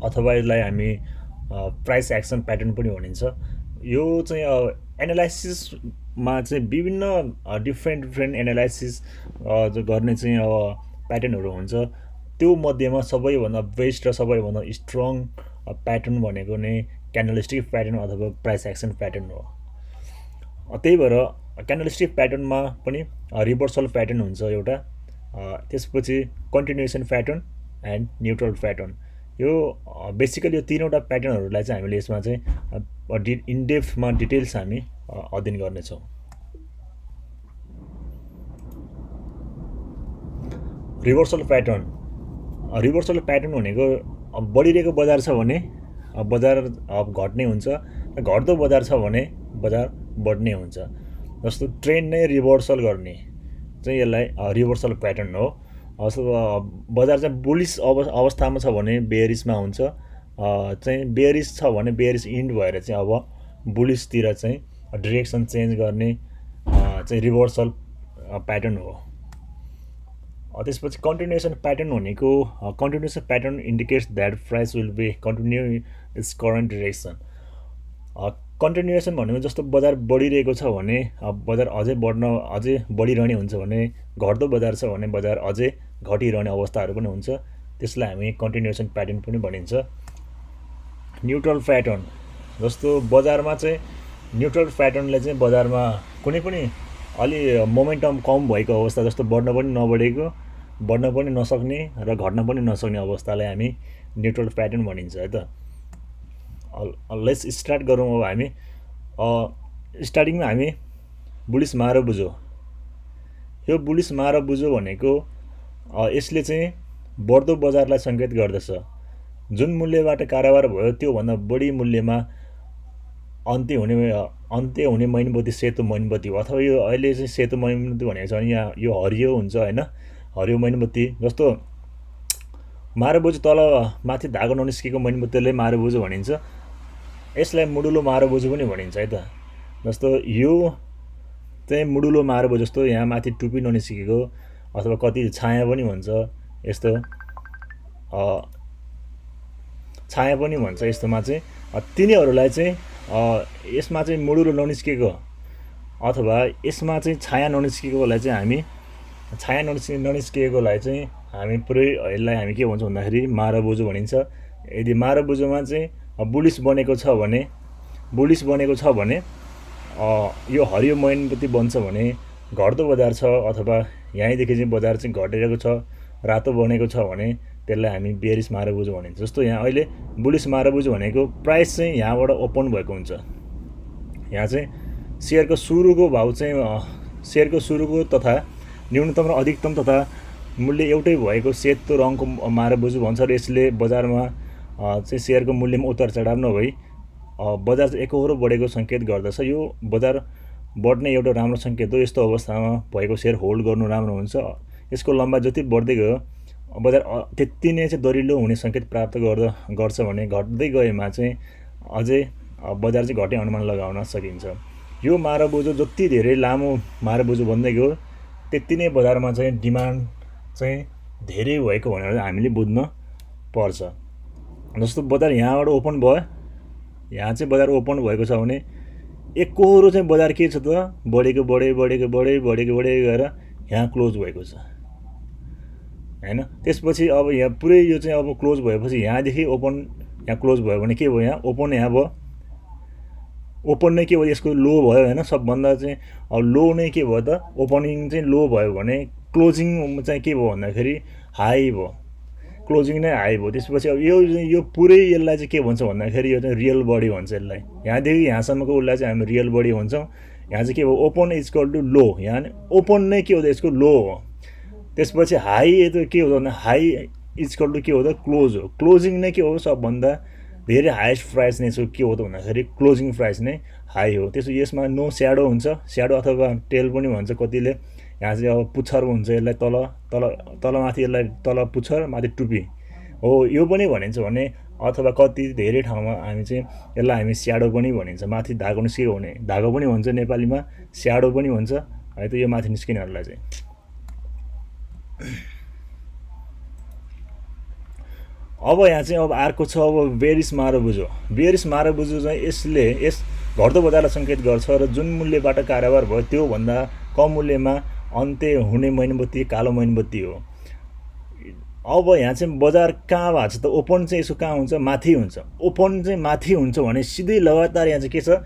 अथवा यसलाई हामी प्राइस एक्सन प्याटर्न पनि भनिन्छ। यो चाहिँ एनालाइसिसमा चाहिँ विभिन्न डिफ्रेन्ट एनालाइसिस जो गर्ने चाहिँ प्याटर्नहरू हुन्छ। त्यो मध्येमा सबैभन्दा बेस्ट र सबैभन्दा स्ट्रङ प्याटर्न भनेको नै क्यान्डलस्टिक प्याटर्न अथवा प्राइस एक्सन प्याटर्न हो। त्यही भएर क्यान्डलस्टिक प्याटर्नमा पनि रिभर्सल प्याटर्न हुन्छ एउटा, त्यसपछि continuation pattern and neutral pattern. यो बेसिकली यो तीनवटा प्याटर्नहरूलाई चाहिँ हामीले यसमा चाहिँ इनडेप्थमा डिटेल्स हामी अध्ययन गर्नेछौँ। रिभर्सल प्याटर्न भनेको बढिरहेको बजार छ भने बजार घट्ने हुन्छ, घट्दो बजार छ भने बजार बढ्ने हुन्छ। जस्तो ट्रेन्ड नै रिभर्सल गर्ने चाहिँ यसलाई रिभर्सल प्याटर्न हो। बजार चाहिँ बुलिस अवस्थामा छ भने बेयरिसमा हुन्छ, चाहिँ बेयरिस छ भने बेयरिस इन्ड भएर चाहिँ अब बुलिसतिर चाहिँ डिरेक्सन चेन्ज गर्ने चाहिँ रिभर्सल प्याटर्न हो। त्यसपछि कन्टिन्युएसन प्याटर्न भनेको continuation pattern indicates that price will be continue its current direction. Continuation भनेको जस्तो बजार बढिरहेको छ भने बजार अझै बढिरहने हुन्छ भने, घट्दो बजार छ भने बजार अझै घटिरहने अवस्थाहरू पनि हुन्छ। त्यसलाई हामी कन्टिन्युएसन प्याटर्न पनि भनिन्छ। न्युट्रल प्याटर्न जस्तो बजारमा चाहिँ न्युट्रल प्याटर्नले चाहिँ बजारमा कुनै पनि अलि मोमेन्टम कम भएको अवस्था, जस्तो बढ्न पनि नबढेको, बढ्न पनि नसक्ने र घट्न पनि नसक्ने अवस्थालाई हामी न्युट्रल प्याटर्न भनिन्छ है त। लेट्स स्टार्ट गरौँ। अब हामी स्टार्टिङमा हामी बुलिस मार बुझो। यो बुलिस मार बुझो भनेको यसले चाहिँ बढ्दो बजारलाई सङ्केत गर्दछ। जुन मूल्यबाट कारोबार भयो त्योभन्दा बढी मूल्यमा अन्त्य हुने मैनबत्ती सेतो मैनबत्ती हो। अथवा यो अहिले चाहिँ सेतो मैनबत्ती भनेको छ भने यहाँ यो हरियो हुन्छ होइन, हरियो मैनबत्ती। जस्तो मारबुझो तल माथि धागो ननिस्केको मैनबत्तीले मारबुझो भनिन्छ। यसलाई मुडुलो मारबुझो पनि भनिन्छ है त। जस्तो यो चाहिँ मुडुलो मारबुझो, जस्तो यहाँ माथि टुपी ननिस्केको, अथवा कति छाया पनि भन्छ, यस्तो छाया पनि भन्छ। यस्तोमा चाहिँ तिनीहरूलाई चाहिँ यसमा चाहिँ मुडुलो ननिस्केको अथवा यसमा चाहिँ छाया ननिस्केकोलाई चाहिँ हामी ननिस्किएकोलाई चाहिँ हामी पुरै यसलाई हामी के भन्छौँ भन्दाखेरि मारबुझो भनिन्छ। यदि मारबुझोमा चाहिँ बुलिस बनेको छ भने यो हरियो मैनबत्ती बन्छ भने घट्दो बजार छ, अथवा यहीँदेखि चाहिँ बजार चाहिँ घटिरहेको छ, रातो बनेको छ भने त्यसलाई हामी बेयरिस मारबुझो भनिन्छ। जस्तो यहाँ अहिले बुलिस मारबुझो भनेको प्राइस चाहिँ यहाँबाट ओपन भएको हुन्छ। यहाँ चाहिँ सेयरको सुरुको भाउ चाहिँ सेयरको सुरुको तथा न्यूनतम र अधिकतम तथा मूल्य एउटै भएको सेतो रङको मारबुझो भन्छ। र यसले बजारमा चाहिँ सेयरको मूल्यमा उतार चढाव नभई बजार चाहिँ एकहोरो बढेको सङ्केत गर्दछ। यो बजार बढ्ने एउटा राम्रो सङ्केत हो। यस्तो अवस्थामा भएको सेयर होल्ड गर्नु राम्रो हुन्छ। यसको लम्बाइ जति बढ्दै गयो बजार त्यति नै चाहिँ दरिलो हुने सङ्केत प्राप्त गर्छ भने घट्दै गएमा चाहिँ अझै बजार चाहिँ घट्ने अनुमान लगाउन सकिन्छ। यो मारबुझो जति धेरै लामो मारबुझो बन्दै गयो त्यति नै बजारमा चाहिँ डिमान्ड चाहिँ धेरै भएको भनेर हामीले बुझ्न पर्छ। जस्तो बजार यहाँबाट ओपन भयो, यहाँ चाहिँ बजार ओपन भएको छ भने एकहोरो चाहिँ बजार के छ त बढेको गएर यहाँ क्लोज भएको छ हैन। त्यसपछि अब यहाँ पुरै यो चाहिँ अब क्लोज भएपछि यहाँदेखि ओपन यहाँ क्लोज भयो भने के भयो, यहाँ ओपन यहाँ भयो, ओपन नै के भयो यसको लो भयो हैन। सबभन्दा चाहिँ अब लो नै के भयो त, ओपनिङ चाहिँ लो भयो भने क्लोजिङ चाहिँ के भयो भन्दाखेरि हाई भयो, क्लोजिङ नै हाई भयो। त्यसपछि अब यो पुरै यसलाई चाहिँ के भन्छ भन्दाखेरि यो चाहिँ रियल बडी भन्छ यसलाई। यहाँदेखि यहाँसम्मको उसलाई चाहिँ हामी रियल बडी भन्छौँ। यहाँ चाहिँ के भयो, ओपन इज इक्वल टु लो, यहाँ ओपन नै के हो त यसको लो हो। त्यसपछि हाई त के हो भन्दा हाई इज इक्वल टु के हो त क्लोज हो। क्लोजिङ नै के हो सबभन्दा धेरै हाइएस्ट प्राइस नै के हो त भन्दाखेरि क्लोजिङ प्राइस नै हाई हो। त्यसो यसमा नो स्याडो हुन्छ, स्याडो अथवा टेल पनि भन्छ कतिले। यहाँ चाहिँ अब पुच्छर हुन्छ यसलाई, तल माथि यसलाई तल पुच्छर माथि टुपी हो यो पनि भनिन्छ भने, अथवा कति धेरै ठाउँमा हामी चाहिँ यसलाई हामी स्याडो पनि भनिन्छ। माथि धागो निस्केको हुने धागो पनि भन्छ नेपालीमा, स्याडो पनि भन्छ है त यो माथि निस्किनेहरूलाई चाहिँ। अब यहाँ चाहिँ अब अर्को छ अब बेरिस मारबुजो। बेरिस मारबुजो चाहिँ यस घट्दो बजारलाई सङ्केत गर्छ र जुन मूल्यबाट कारोबार भयो त्योभन्दा कम मूल्यमा अन्त्य हुने मैनबत्ती कालो मैनबत्ती हो। अब यहाँ चाहिँ बजार कहाँ भएको छ त, ओपन चाहिँ यसो कहाँ हुन्छ, माथि हुन्छ। ओपन चाहिँ माथि हुन्छ भने सिधै लगातार यहाँ चाहिँ के छ,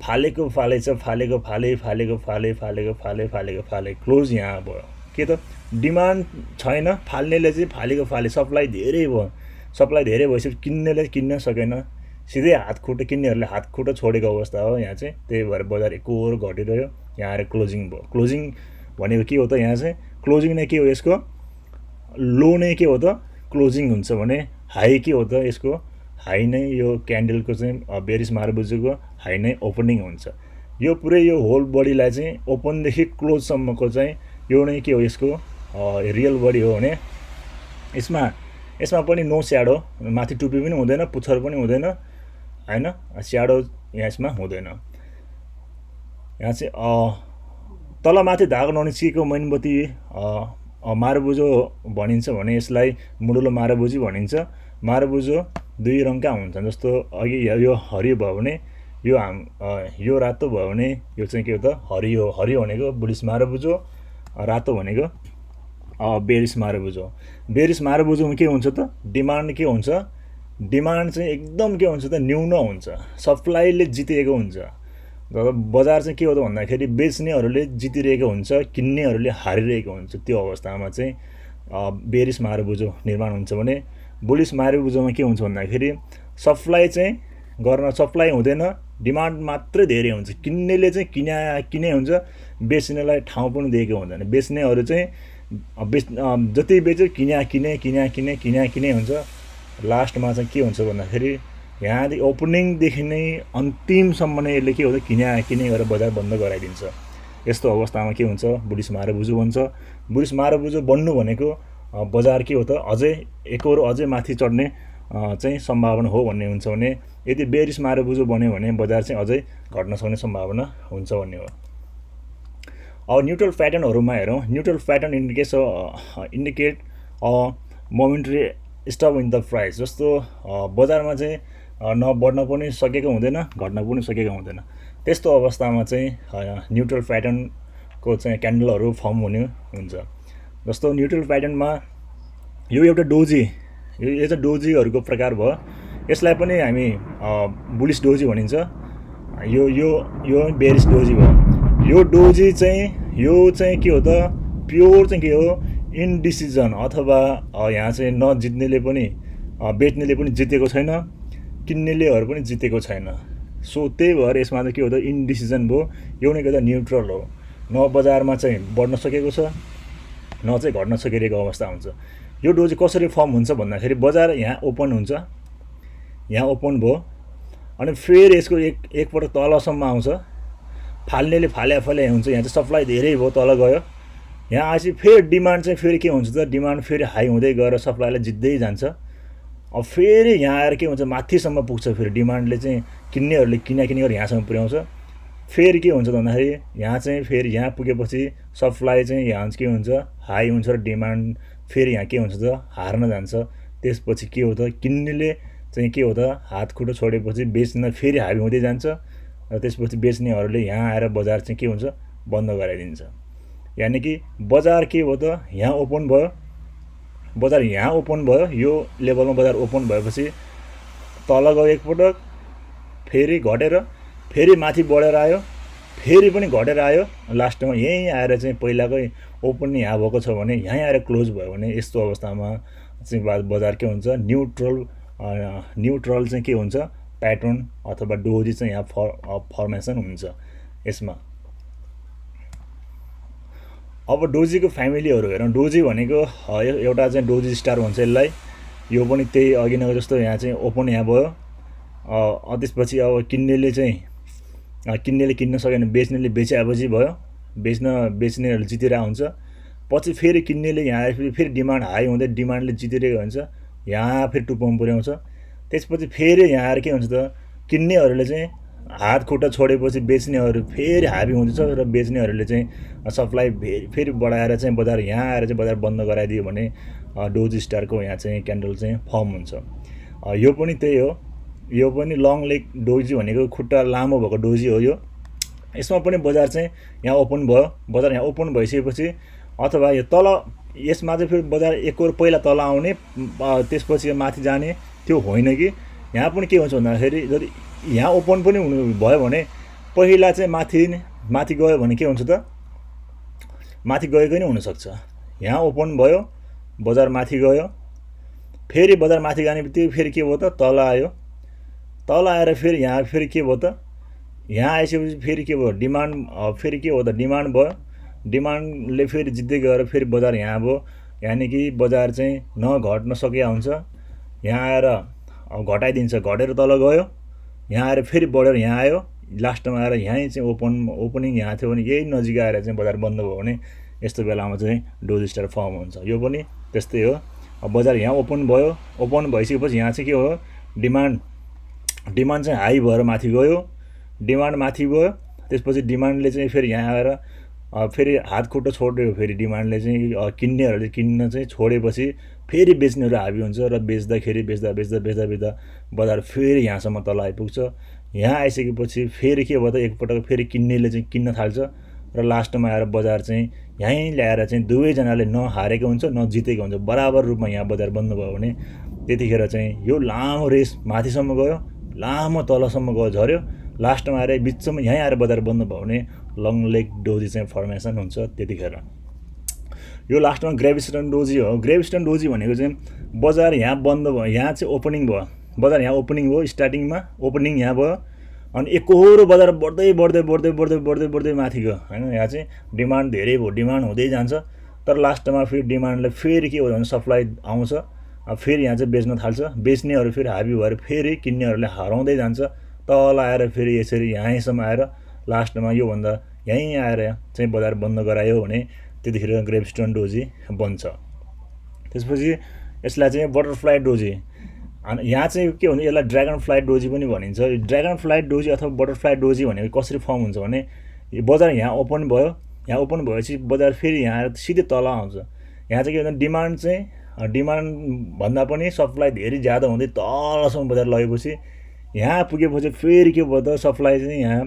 फालेको फाले छ, फालेको फाले, फालेको फाले, फालेको फाले, फालेको फाले, क्लोज यहाँ भयो। के त डिमान्ड छैन, फाल्नेले चाहिँ फालेको फाले, सप्लाई धेरै भयो। सप्लाई धेरै भएपछि किन्नेले किन्न सकेन, सिधै हात खुट्टा, किन्नेहरूले हात खुट्टा छोडेको अवस्था हो यहाँ चाहिँ। त्यही भएर बजार एकोहोरो घटिरह्यो। यहाँ आएर क्लोजिङ भयो। क्लोजिङ भनेको के हो त, यहाँ चाहिँ क्लोजिङ नै के हो, यसको लो नै के हो त क्लोजिङ हुन्छ भने हाई के हो त यसको हाई नै यो क्यान्डलको चाहिँ बेरिस मारबुजोको हाई नै ओपनिङ हुन्छ। यो पुरै यो होल बडीलाई चाहिँ ओपनदेखि क्लोजसम्मको चाहिँ यो नै के हो, यसको रियल बडी हो भने यसमा पनि नो स्याडो, माथि टुपी पनि हुँदैन, पुच्छर पनि हुँदैन हैन, स्याडो यहाँ यसमा हुँदैन। यहाँ चाहिँ तलमाथि धागो ननिस्किएको मैनबत्ती मारबुजो भनिन्छ भने यसलाई मुडुलो मारबुजी भनिन्छ। मारबुजो दुई रङका हुन्छन्, जस्तो अघि यो हरियो भयो भने यो रातो भयो भने यो चाहिँ के हो त हरियो। हरियो भनेको बुलिस मारबुजो, रातो भनेको बेरिस मारबुजो। बेरिस मारबुजोमा के हुन्छ त, डिमान्ड के हुन्छ, डिमान्ड चाहिँ एकदम के हुन्छ त न्यून हुन्छ, सप्लाईले जितेको हुन्छ। बजार चाहिँ के हो त भन्दाखेरि बेच्नेहरूले जितिरहेको हुन्छ, किन्नेहरूले हारिरहेको हुन्छ। त्यो अवस्थामा चाहिँ बेरिस मारबुजो निर्माण हुन्छ भने बुलिस मारबुजोमा के हुन्छ भन्दाखेरि सप्लाई चाहिँ सप्लाई हुँदैन, डिमान्ड मात्रै धेरै हुन्छ। किन्नेले चाहिँ किने हुन्छ, बेच्नेलाई ठाउँ पनि दिएको हुँदैन। बेच्नेहरू चाहिँ जति बेच्यो किने हुन्छ। लास्टमा चाहिँ के हुन्छ भन्दाखेरि यहाँदेखि ओपनिङदेखि नै अन्तिमसम्म नै यसले के हो त किने गरेर बजार बन्द गराइदिन्छ। यस्तो अवस्थामा के हुन्छ, बुलिस मारबुजो बन्छ। बुलिस मारबुजो बन्नु भनेको बजार के हो त अझै एकोहोरो अझै माथि चढ्ने चाहिँ सम्भावना हो भन्ने हुन्छ भने, यदि बेरिस मारबुजो बन्यो भने बजार चाहिँ अझै घट्न सक्ने सम्भावना हुन्छ भन्ने हो। अब न्युट्रल प्याटर्नहरुमा हेरौँ। Neutral pattern indicate momentary stop in the price. जस्तो बजारमा चाहिँ न बढ्न पनि सकेको हुँदैन, घट्न पनि सकेको हुँदैन। त्यस्तो अवस्थामा चाहिँ न्युट्रल प्याटर्नको चाहिँ क्यान्डलहरू फर्म हुने हुन्छ। जस्तो न्युट्रल प्याटर्नमा यो एउटा डोजी, यो चाहिँ डोजीहरूको प्रकार भयो। यसलाई पनि हामी बुलिस डोजी भनिन्छ। यो बेरिस डोजी भयो। यो डोजी चाहिँ के हो त, प्योर चाहिँ के हो, इन्डिसिजन, अथवा यहाँ चाहिँ नजित्नेले पनि बेच्नेले पनि जितेको छैन, किन्नेलेहरू पनि जितेको छैन। सो त्यही भएर यसमा चाहिँ के हो त इन्डिसिजन भयो। यो नै गर्दा न्युट्रल हो। न बजारमा चाहिँ बढ्न सकेको छ, न चाहिँ घट्न सकिरहेको अवस्था हुन्छ। यो डोजी कसरी फर्म हुन्छ भन्दाखेरि बजार यहाँ ओपन हुन्छ, यहाँ ओपन भयो, अनि फेरि यसको एकपटक तलसम्म आउँछ, फाल्नेले फाले हुन्छ। यहाँ चाहिँ सप्लाई धेरै भयो, तल गयो। यहाँ आएपछि फेरि डिमान्ड चाहिँ फेरि के हुन्छ त, डिमान्ड फेरि हाई हुँदै गएर सप्लाईलाई जित्दै जान्छ। अब फेरि यहाँ आएर के हुन्छ, माथिसम्म पुग्छ। फेरि डिमान्डले चाहिँ किन्नेहरूले किने गरेर यहाँसम्म पुर्याउँछ। फेरि के हुन्छ भन्दाखेरि यहाँ चाहिँ फेरि यहाँ पुगेपछि सप्लाई चाहिँ यहाँ के हुन्छ, हाई हुन्छ र डिमान्ड फेरि यहाँ के हुन्छ त हार्न जान्छ। त्यसपछि के हो त, किन्नेले चाहिँ के हो त हात खुट्टा छोडेपछि बेच्न फेरि हाई हुँदै जान्छ, र त्यसपछि बेच्नेहरूले यहाँ आएर बजार चाहिँ के हुन्छ, बन्द गराइदिन्छ। यानि कि बजार के हो त, यहाँ ओपन भयो, बजार यहाँ ओपन भयो, यो लेभलमा बजार ओपन भएपछि तल गयो एकपटक, फेरि घटेर फेरि माथि बढेर आयो, फेरि पनि घटेर आयो, लास्टमा यहीँ आएर चाहिँ पहिलाकै ओपन यहाँ भएको छ भने यहीँ आएर क्लोज भयो भने यस्तो अवस्थामा चाहिँ बजार के हुन्छ, न्युट्रल चाहिँ के हुन्छ, प्याटर्न अथवा डोजी चाहिँ यहाँ फर्मेसन हुन्छ यसमा। अब डोजीको फ्यामिलीहरू हेरौँ। डोजी भनेको एउटा चाहिँ डोजी स्टार भन्छ यसलाई। यो पनि त्यही अघि नै जस्तो यहाँ चाहिँ ओपन यहाँ भयो। त्यसपछि अब किन्नेले किन्न सकेन, बेच्नेले बेचेपछि भयो, बेच्नेहरू जितेर हुन्छ। पछि फेरि किन्नेले यहाँ आएपछि फेरि डिमान्ड हाई हुँदै डिमान्डले जितिरहेको हुन्छ, यहाँ फेरि टुप्पोमा पुर्याउँछ। त्यसपछि फेरि यहाँ आएर के हुन्छ त, किन्नेहरूले चाहिँ हात खुट्टा छोडेपछि बेच्नेहरू फेरि हाबी हुँदैछ, र बेच्नेहरूले चाहिँ सप्लाई फेरि बढाएर चाहिँ बजार यहाँ आएर चाहिँ बजार बन्द गराइदियो भने डोजी स्टारको यहाँ चाहिँ क्यान्डल चाहिँ फर्म हुन्छ। यो पनि त्यही हो, यो पनि लङ लेग डोजी भनेको खुट्टा लामो भएको डोजी हो। यो यसमा पनि बजार चाहिँ यहाँ ओपन भयो, बजार यहाँ ओपन भइसकेपछि अथवा यो तल यसमा चाहिँ फेरि बजार एक और पहिला तल आउने त्यसपछि माथि जाने त्यो होइन कि। यहाँ पनि के हुन्छ भन्दाखेरि यदि यहाँ ओपन पनि हुनु भयो भने पहिला चाहिँ माथि गयो भने के हुन्छ त, माथि गएको नै हुनसक्छ। यहाँ ओपन भयो, बजार माथि गयो, फेरि बजार माथि जाने बित्तिकै फेरि के भयो त तल आयो, तल आएर फेरि यहाँ फेरि के भयो त, यहाँ आइसकेपछि फेरि के भयो डिमान्ड, फेरि के हो त डिमान्ड भयो, डिमान्डले फेरि जित्दै गएर फेरि बजार यहाँ भयो। यानि कि बजार चाहिँ नघट्न सकिया हुन्छ, यहाँ आएर घटाइदिन्छ, घटेर तल गयो, यहाँ आएर फेरि बढेर यहाँ आयो, लास्टमा आएर यहीँ चाहिँ ओपनिङ यहाँ थियो भने यही नजिक आएर चाहिँ बजार बन्द भयो भने यस्तो बेलामा चाहिँ डोजी स्टार फर्म हुन्छ। यो पनि त्यस्तै हो। बजार यहाँ ओपन भयो, ओपन भइसकेपछि यहाँ चाहिँ के हो डिमान्ड चाहिँ हाई भएर माथि गयो, डिमान्ड माथि गयो, त्यसपछि डिमान्डले चाहिँ फेरि यहाँ आएर फेरि हात खुट्टा छोड्यो, फेरि डिमान्डले चाहिँ किन्नेहरूले किन्न चाहिँ छोडेपछि फेरि बेच्नेहरू हाबी हुन्छ र बेच्दा बजार फेरि यहाँसम्म तल आइपुग्छ। यहाँ आइसकेपछि फेरि के भयो त एकपटक फेरि किन्नेले चाहिँ किन्न थाल्छ र लास्टमा आएर बजार चाहिँ यहीँ ल्याएर चाहिँ दुवैजनाले न हारेको हुन्छ न जितेको हुन्छ, बराबर रूपमा यहाँ बजार बन्द भयो भने त्यतिखेर चाहिँ यो लामो रेस माथिसम्म गयो, लामो तलसम्म गयो, झऱ्यो, लास्टमा आएर बिचमा यहीँ आएर बजार बन्द भयो भने लङ लेग डोजी चाहिँ फर्मेसन हुन्छ। त्यतिखेर यो लास्टमा ग्रेभिस्टन डोजी हो। ग्रेभिस्टन डोजी भनेको चाहिँ बजार यहाँ बन्द भयो, यहाँ चाहिँ ओपनिङ भयो, बजार यहाँ ओपनिङ भयो, स्टार्टिङमा ओपनिङ यहाँ भयो, अनि एकहोरो बजार बढ्दै माथि गयो होइन। यहाँ चाहिँ डिमान्ड धेरै भयो, डिमान्ड हुँदै जान्छ, तर लास्टमा फेरि डिमान्डलाई फेरि के हो भने सप्लाई आउँछ, फेरि यहाँ चाहिँ बेच्न थाल्छ, बेच्नेहरू फेरि हाबी भएर फेरि किन्नेहरूले हराउँदै जान्छ, तल आएर फेरि यसरी यहीँसम्म आएर लास्टमा योभन्दा यहीँ आएर चाहिँ बजार बन्द गरायो भने त्यतिखेर ग्रेभिस्टन डोजी बन्छ। त्यसपछि यसलाई चाहिँ बटरफ्लाई डोजी, यहाँ चाहिँ के हुन्छ यसलाई ड्र्यागन फ्लाइ डोजी पनि भनिन्छ। ड्र्यागन फ्लाइ डोजी अथवा बटरफ्लाई डोजी भनेको कसरी फर्म हुन्छ भने बजार यहाँ ओपन भयो, यहाँ ओपन भएपछि बजार फेरि यहाँ आएर सिधै तल आउँछ। यहाँ चाहिँ के भन्छ डिमान्ड भन्दा पनि सप्लाई धेरै ज्यादा हुँदै तलसम्म बजार लगेपछि यहाँ पुगेपछि फेरि के भयो त सप्लाई चाहिँ यहाँ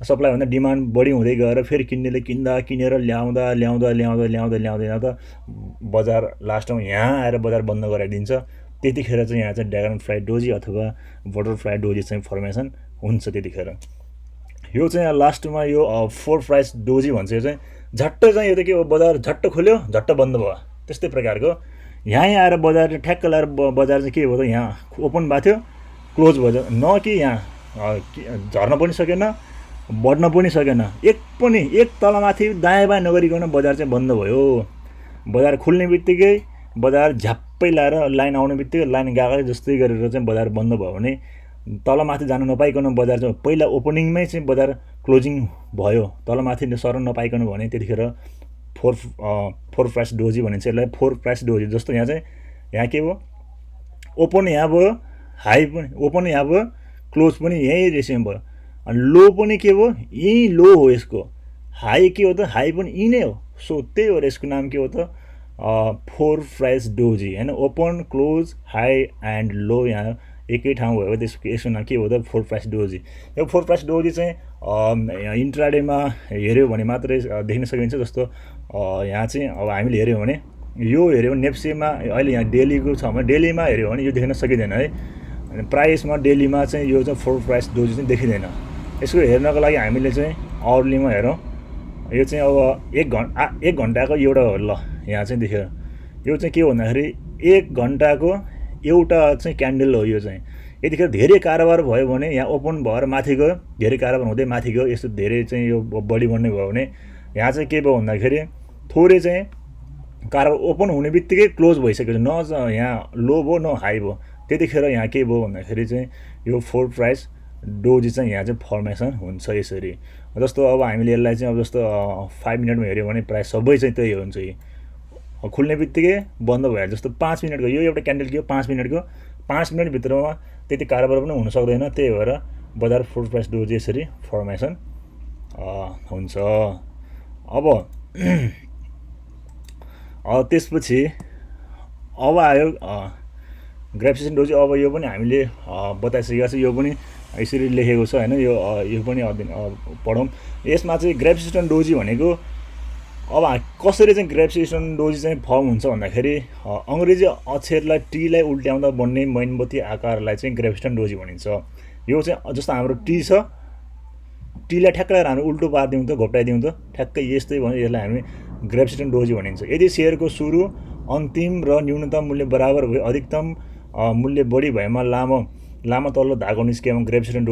सप्लाई भन्दा डिमान्ड बढी हुँदै गएर फेरि किन्नेले किनेर ल्याउँदा बजार लास्टमा यहाँ आएर बजार बन्द गराइदिन्छ। त्यतिखेर चाहिँ यहाँ चाहिँ ड्र्यागन फ्लाइ डोजी अथवा बटरफ्लाई डोजी चाहिँ फर्मेसन हुन्छ। त्यतिखेर यो चाहिँ लास्टमा यो फोर प्राइस डोजी भन्छ। यो चाहिँ झट्ट चाहिँ यो त के हो बजार झट्ट खोल्यो झट्ट बन्द भयो, त्यस्तै प्रकारको यहीँ आएर बजार ठ्याक्क लाएर बजार चाहिँ के भयो त यहाँ ओपन भएको थियो क्लोज भयो, न कि यहाँ झर्न पनि सकेन बढ्न पनि सकेन, एक तलमाथि दायाँ बायाँ नगरिकन बजार चाहिँ बन्द भयो। बजार खुल्ने बित्तिकै बजार झ्याप्पै लाएर लाइन आउने बित्तिकै लाइन गएको जस्तै गरेर चाहिँ बजार बन्द भयो भने तलमाथि जान नपाइकन बजार चाहिँ पहिला ओपनिङमै चाहिँ बजार क्लोजिङ भयो, तलमाथि सर्न नपाइकन भने त्यतिखेर फोर प्राइस डोजी भनिन्छ। यसलाई फोर प्राइस डोजी। जस्तो यहाँ चाहिँ यहाँ के भयो ओपन यहाँ भयो, हाई पनि ओपन यहाँ भयो, क्लोज पनि यहीँ रेसिम भयो, अनि लो पनि के भयो यहीँ लो हो, यसको हाई के हो त हाई पनि यहीँ नै हो। सो त्यही हो यसको नाम के हो त फोर प्राइस डोजी होइन। Open close high and low यहाँ एकै ठाउँ भयो, यसको नाम के हो त फोर प्राइस डोजी। यो फोर प्राइस डोजी चाहिँ इन्ट्राडेमा हेऱ्यो भने मात्रै देख्न सकिन्छ। जस्तो यहाँ चाहिँ अब हामीले हेऱ्यौँ भने यो हेऱ्यो भने नेप्सेमा अहिले यहाँ डेलीको छ भने डेलीमा हेऱ्यो भने यो देख्न सकिँदैन है, प्राइसमा डेलीमा चाहिँ यो चाहिँ फोर प्राइस डोजी चाहिँ देखिँदैन। यसको हेर्नको लागि हामीले चाहिँ अर्लीमा हेरौँ। यो चाहिँ अब एक घन्टाको एउटा हो ल, यहाँ चाहिँ देख्यो यो चाहिँ के हो भन्दाखेरि 1 घन्टाको एउटा चाहिँ क्यान्डल हो। यो चाहिँ यतिखेर धेरै कारोबार भयो भने यहाँ ओपन भएर माथि गयो, धेरै कारोबार हुँदै माथि गयो, यस्तो धेरै चाहिँ यो बढी बढ्ने भयो भने यहाँ चाहिँ के भयो भन्दाखेरि थोरै चाहिँ कारोबार ओपन हुने बित्तिकै क्लोज भइसक्यो, न यहाँ लो भयो न हाई भयो। त्यतिखेर यहाँ के भयो भन्दाखेरि चाहिँ यो फोर प्राइस डोजी चाहिँ यहाँ चाहिँ फर्मेसन हुन्छ यसरी। जस्तो अब हामीले यसलाई चाहिँ अब जस्तो 5 मिनटमा हेऱ्यौँ भने प्राय सबै चाहिँ त्यही हुन्छ। यो खुल्ने बित्तिकै बन्द भइहाल्छ। जस्तो 5 मिनटको यो एउटा क्यान्डल के हो 5 मिनटको, 5 मिनटभित्रमा त्यति कारोबार पनि हुन सक्दैन। त्यही भएर बजार फोर प्राइस डोजी यसरी फर्मेसन हुन्छ। अब त्यसपछि अब आयो ग्रेभिटेसन डोजी। अब यो पनि हामीले बताइसकेका छ, यो पनि यसरी लेखेको छ हैन। यो पनि पढौँ। यसमा चाहिँ ग्रेभिटेसन डोजी भनेको अब कसरी चाहिँ ग्रेभिटेसन डोजी चाहिँ फर्म हुन्छ भन्दाखेरि अङ्ग्रेजी अक्षरलाई टीलाई उल्ट्याउँदा बन्ने मैनबत्ती आकारलाई चाहिँ ग्रेभिटेसन डोजी भनिन्छ। यो चाहिँ जस्तो हाम्रो टी छ, टीलाई ठ्याक्कै लगाएर हामी उल्टो पारिदिउँ त, घोप्टाइदिउँ त, ठ्याक्कै यस्तै भयो। यसलाई हामी ग्रेभिटेसन डोजी भनिन्छ। यदि शेयरको सुरु, अन्तिम र न्यूनतम मूल्य बराबर भए अधिकतम मूल्य बढी भएमा लामो तल्लो धागो निस्केमा ग्रेभिटेसन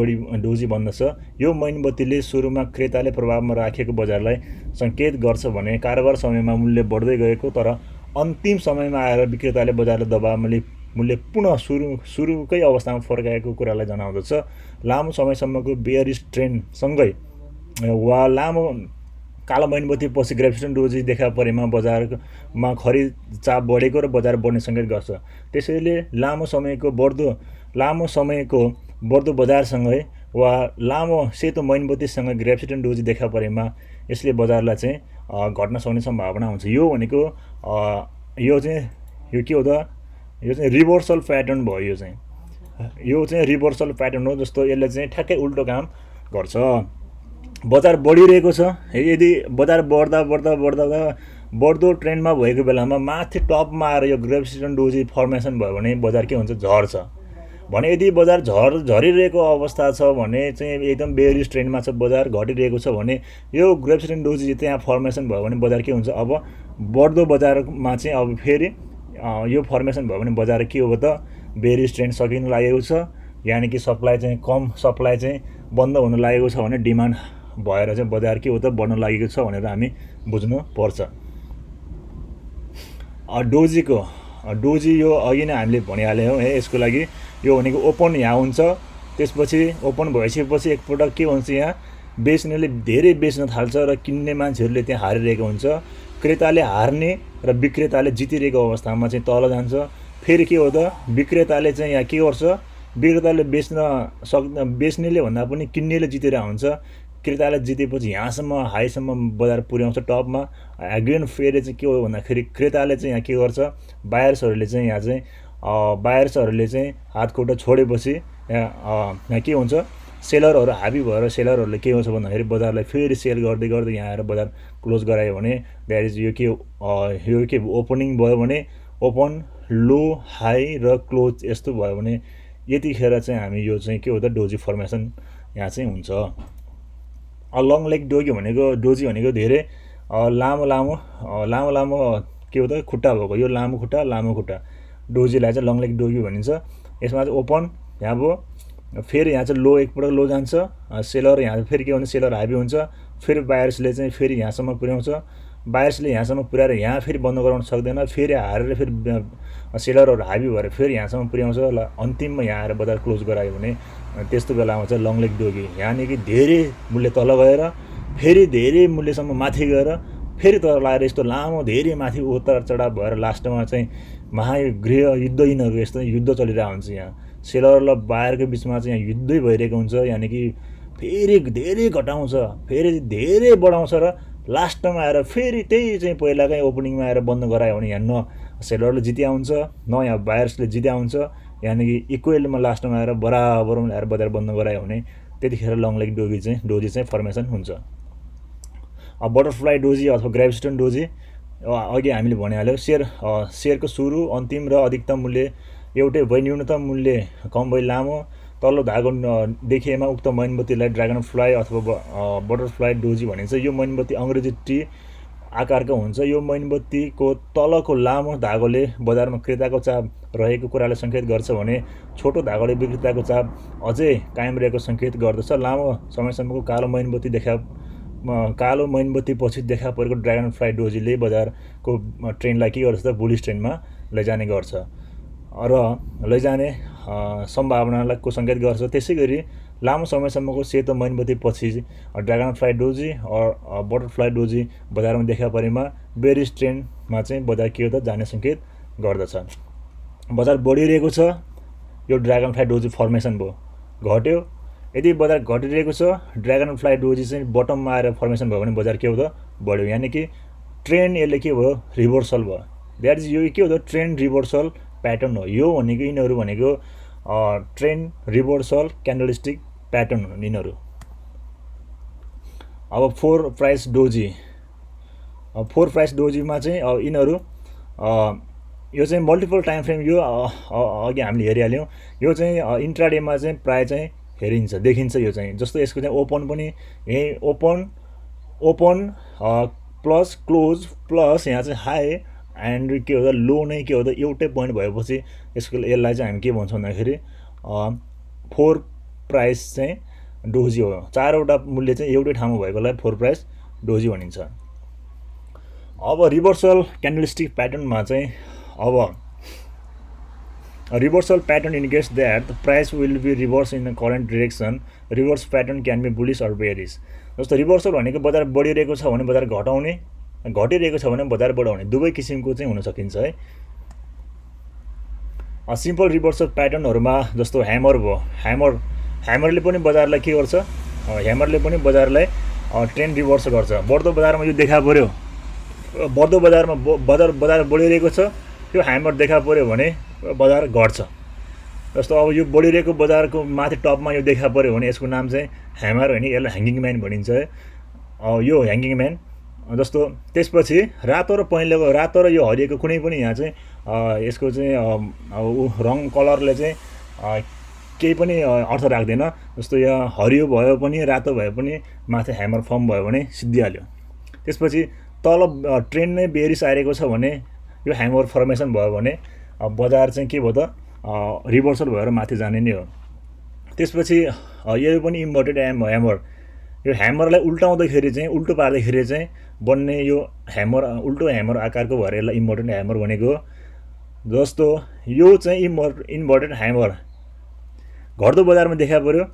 डोजी बन्दछ। यो मैनबत्तीले सुरुमा क्रेताले प्रभावमा राखेको बजारलाई सङ्केत गर्छ भने कारोबार समयमा मूल्य बढ्दै गएको तर अन्तिम समयमा आएर विक्रेताले बजारलाई दबावले मूल्य पुनः सुरुकै अवस्थामा फर्काएको कुरालाई जनाउँदछ। लामो समयसम्मको बेयरिश ट्रेन्डसँगै वा लामो कालो मैनबत्ती पछि ग्रेभिटेसन डोजी देखा परेमा बजारमा खरिद चाप बढेको र बजार बढ्ने सङ्केत गर्छ। त्यसैले लामो समयको बढ्दो बजारसँगै वा लामो सेतो मैनबत्तीसँग ग्रेभिटेसन डोजी देखा परेमा यसले बजारलाई चाहिँ घट्न सक्ने सम्भावना हुन्छ। यो भनेको यो के हो त, यो चाहिँ रिभर्सल प्याटर्न भयो। यो चाहिँ रिभर्सल प्याटर्न हो। जस्तो यसले चाहिँ ठ्याक्कै उल्टो काम गर्छ। बजार बढिरहेको छ, यदि बजार बढ्दो ट्रेन्डमा भएको बेलामा माथि टपमा आएर यो ग्रेभिटेसन डोजी फर्मेसन भयो भने बजार के हुन्छ, झर्छ भने। यदि बजार झरिरहेको अवस्था छ भने चाहिँ एकदम बेयरिश ट्रेन्डमा छ, बजार घटिरहेको छ भने यो ग्रेभिटेसन डोजी त्यहाँ फर्मेसन भयो भने बजार के हुन्छ, अब बढ्दो बजारमा चाहिँ अब फेरि यो फर्मेसन भयो भने बजार के हो त, बेयरिश ट्रेन्ड सकिन लागेको छ, यानि कि सप्लाई चाहिँ बन्द हुन लागेको छ भने डिमान्ड भएर चाहिँ बजार के हो त, बढ्न लागेको छ भनेर हामी बुझ्नु पर्छ। डोजी यो अघि नै हामीले भनिहाल्यौँ है। यसको लागि यो भनेको ओपन यहाँ हुन्छ, त्यसपछि ओपन भइसकेपछि एकपल्ट के हुन्छ, यहाँ बेच्नेले धेरै बेच्न थाल्छ र किन्ने मान्छेहरूले त्यहाँ हारिरहेको हुन्छ। क्रेताले हार्ने र विक्रेताले जितिरहेको अवस्थामा चाहिँ तल जान्छ। फेरि के हो त, विक्रेताले चाहिँ यहाँ के गर्छ, विक्रेताले बेच्नेले भन्दा पनि किन्नेले जितेर हुन्छ। क्रेताले जितेपछि यहाँसम्म हाईसम्म बजार पुर्याउँछ टपमा। अगेन फेरि चाहिँ के हो भन्दाखेरि क्रेताले चाहिँ यहाँ के गर्छ, बायर्सहरूले चाहिँ हात खुट्टा छोडेपछि यहाँ के हुन्छ, सेलरहरू हाबी भएर सेलरहरूले के हुन्छ भन्दाखेरि बजारलाई फेरि सेल गर्दै गर्दै यहाँ आएर बजार क्लोज गरायो भने द्याट इज यो के ओपनिङ भयो भने ओपन, लो, हाई र क्लोज यस्तो भयो भने यतिखेर चाहिँ हामी यो चाहिँ के हो त, डोजी फर्मेसन यहाँ चाहिँ हुन्छ। लङ लेग डोजी भनेको धेरै लामो के हो त, खुट्टा भएको, यो लामो खुट्टा डोजीलाई चाहिँ लङ लेग डोजी भनिन्छ। यसमा चाहिँ ओपन यहाँ भयो, फेरि यहाँ चाहिँ लो, एकपल्ट लो जान्छ, सेलर यहाँ फेरि के हुन्छ, सेलर हाबी हुन्छ, फेरि बायर्सले चाहिँ फेरि यहाँसम्म पुर्याउँछ, बायर्सले यहाँसम्म पुर्याएर यहाँ फेरि बन्द गराउन सक्दैन, फेरि हारेर फेरि सेलरहरू हाबी भएर फेरि यहाँसम्म पुर्याउँछ, अन्तिममा यहाँ आएर बजार क्लोज गरायो भने त्यस्तो बेलामा चाहिँ लङ लेग डोगी, यानि कि धेरै मूल्य तल गएर फेरि धेरै मूल्यसम्म माथि गएर फेरि तल लगाएर यस्तो लामो धेरै माथि उतार चढाव भएर लास्टमा चाहिँ महागृह युद्धहीनहरू यस्तो युद्ध चलिरहेको हुन्छ। यहाँ सेलर र बायरको बिचमा चाहिँ यहाँ युद्धै भइरहेको हुन्छ, यानि कि फेरि धेरै घटाउँछ, फेरि धेरै बढाउँछ र लास्टमा आएर फेरि त्यही चाहिँ पहिलाकै ओपनिङमा आएर बन्द गरायो भने यहाँ न सेलरले जित्या हुन्छ न यहाँ बायर्सले जित्या हुन्छ, यानि कि इक्वेलमा लास्टमा आएर बराबरमा ल्याएर बजार बन्द गरायो भने त्यतिखेर लङ लेग डोजी चाहिँ फर्मेसन हुन्छ। अब बटरफ्लाई डोजी अथवा ग्रेभिटेसन डोजी अघि हामीले भनिहाल्यौँ। सेयरको सुरु, अन्तिम र अधिकतम मूल्य एउटै भई न्यूनतम मूल्य कम भई लामो तल्लो धागो देखिएमा उक्त मैनबत्तीलाई ड्रागन फ्लाई अथवा बटरफ्लाई डोजी भनिन्छ। यो मैनबत्ती अङ्ग्रेजी टी आकारको हुन्छ। यो मैनबत्तीको तलको लामो धागोले बजारमा क्रेताको चाप रहेको कुरालाई सङ्केत गर्छ भने छोटो धागोले विक्रेताको चाप अझै कायम रहेको सङ्केत गर्दछ। लामो समयसम्मको कालो मैनबत्ती पछि देखा परेको ड्रागन फ्लाई डोजीले बजारको ट्रेन्डलाई के गर्छ त, बुलिस ट्रेन्डमा लैजाने गर्छ र लैजाने सम्भावनालाई को सङ्केत गर्छ। त्यसै गरी लामो समयसम्मको सेतो मैनबत्ती पछि dragon fly doji butterfly doji बजारमा देखा परेमा बेरिस ट्रेन्डमा चाहिँ बजार के हो त, जाने सङ्केत गर्दछ। बजार बढिरहेको छ, यो ड्रागन फ्लाई डोजी फर्मेसन भयो, घट्यो। यदि बजार घटिरहेको छ, ड्रागन फ्लाई डोजी चाहिँ बटममा आएर फर्मेसन भयो भने बजार के हो त, बढ्यो, यानि कि ट्रेन्ड यसले के भयो, रिभर्सल भयो। द्याट इज यो के हो त ट्रेन्ड रिभर्सल प्याटर्न हो। यो भनेको यिनीहरू भनेको ट्रेन्ड रिभर्सल क्यान्डलस्टिक प्याटर्न हुन् यिनीहरू। अब फोर प्राइस डोजीमा चाहिँ अब यिनीहरू यो चाहिँ मल्टिपल टाइम फ्रेम, यो अघि हामीले हेरिहाल्यौँ। यो चाहिँ इन्ट्राडेमा चाहिँ प्राय चाहिँ हेरिन्छ, देखिन्छ। यो चाहिँ जस्तो यसको चाहिँ ओपन पनि यही ओपन प्लस क्लोज प्लस यहाँ चाहिँ हाई एन्ड के हो त लो नै के हो त एउटै पोइन्ट भएपछि यसलाई चाहिँ हामी के भन्छौँ भन्दाखेरि फोर प्राइस चाहिँ डोजी हो। चारवटा मूल्य चाहिँ एउटै ठाउँमा भएकोलाई फोर प्राइस डोजी भनिन्छ। अब रिभर्सल क्यान्डलस्टिक प्याटर्नमा चाहिँ अब reversal pattern indicates that the price will be reversed in the current direction. Reverse pattern can be bullish or bearish. जस्तो रिभर्सल भनेको बजार बढिरहेको छ भने बजार घटाउने, घटिरहेको छ भने बजार बढाउने, दुवै किसिमको चाहिँ हुन सकिन्छ है। सिम्पल रिभर्सल प्याटर्नहरुमा जस्तो ह्यामर भयो, ह्यामरले पनि बजारलाई के गर्छ, ह्यामरले पनि बजारलाई ट्रेन्ड रिभर्स गर्छ। बढ्दो बजारमा यो देखा पर्यो, बढ्दो बजारमा बजार बढिरहेको छ, त्यो ह्यामर देखा पर्यो भने बजार घट्छ। जस्तो अब यो बढिरहेको बजारको माथि टपमा यो देखा पर्यो भने यसको नाम चाहिँ ह्यामर होइन, यसलाई ह्याङ्गिङ म्यान भनिन्छ है। यो ह्याङ्गिङ म्यान। जस्तो त्यसपछि रातो र पहेँलोको, रातो र यो हरियोको कुनै पनि यहाँ चाहिँ यसको चाहिँ रङ कलरले चाहिँ केही पनि अर्थ राख्दैन। जस्तो यहाँ हरियो भयो पनि रातो भयो पनि माथि ह्यामर फर्म भयो भने सिद्धिहाल्यो। त्यसपछि तल ट्रेन्ड नै बेरिस आइरहेको छ भने यो ह्यामर फर्मेसन भयो भने बजार चाहिँ के भयो त रिभर्सल भएर माथि जाने नै हो। त्यसपछि यो पनि इन्भर्टेड ह्यामर, यो ह्यामरलाई उल्टाउँदाखेरि चाहिँ उल्टो पार्दाखेरि चाहिँ बन्ने यो ह्यामर उल्टो ह्यामर आकारको भएर यसलाई इन्भर्टेड ह्यामर भनेको। जस्तो यो चाहिँ इन्भर्टेड ह्यामर घट्दो बजारमा देखा पर्यो,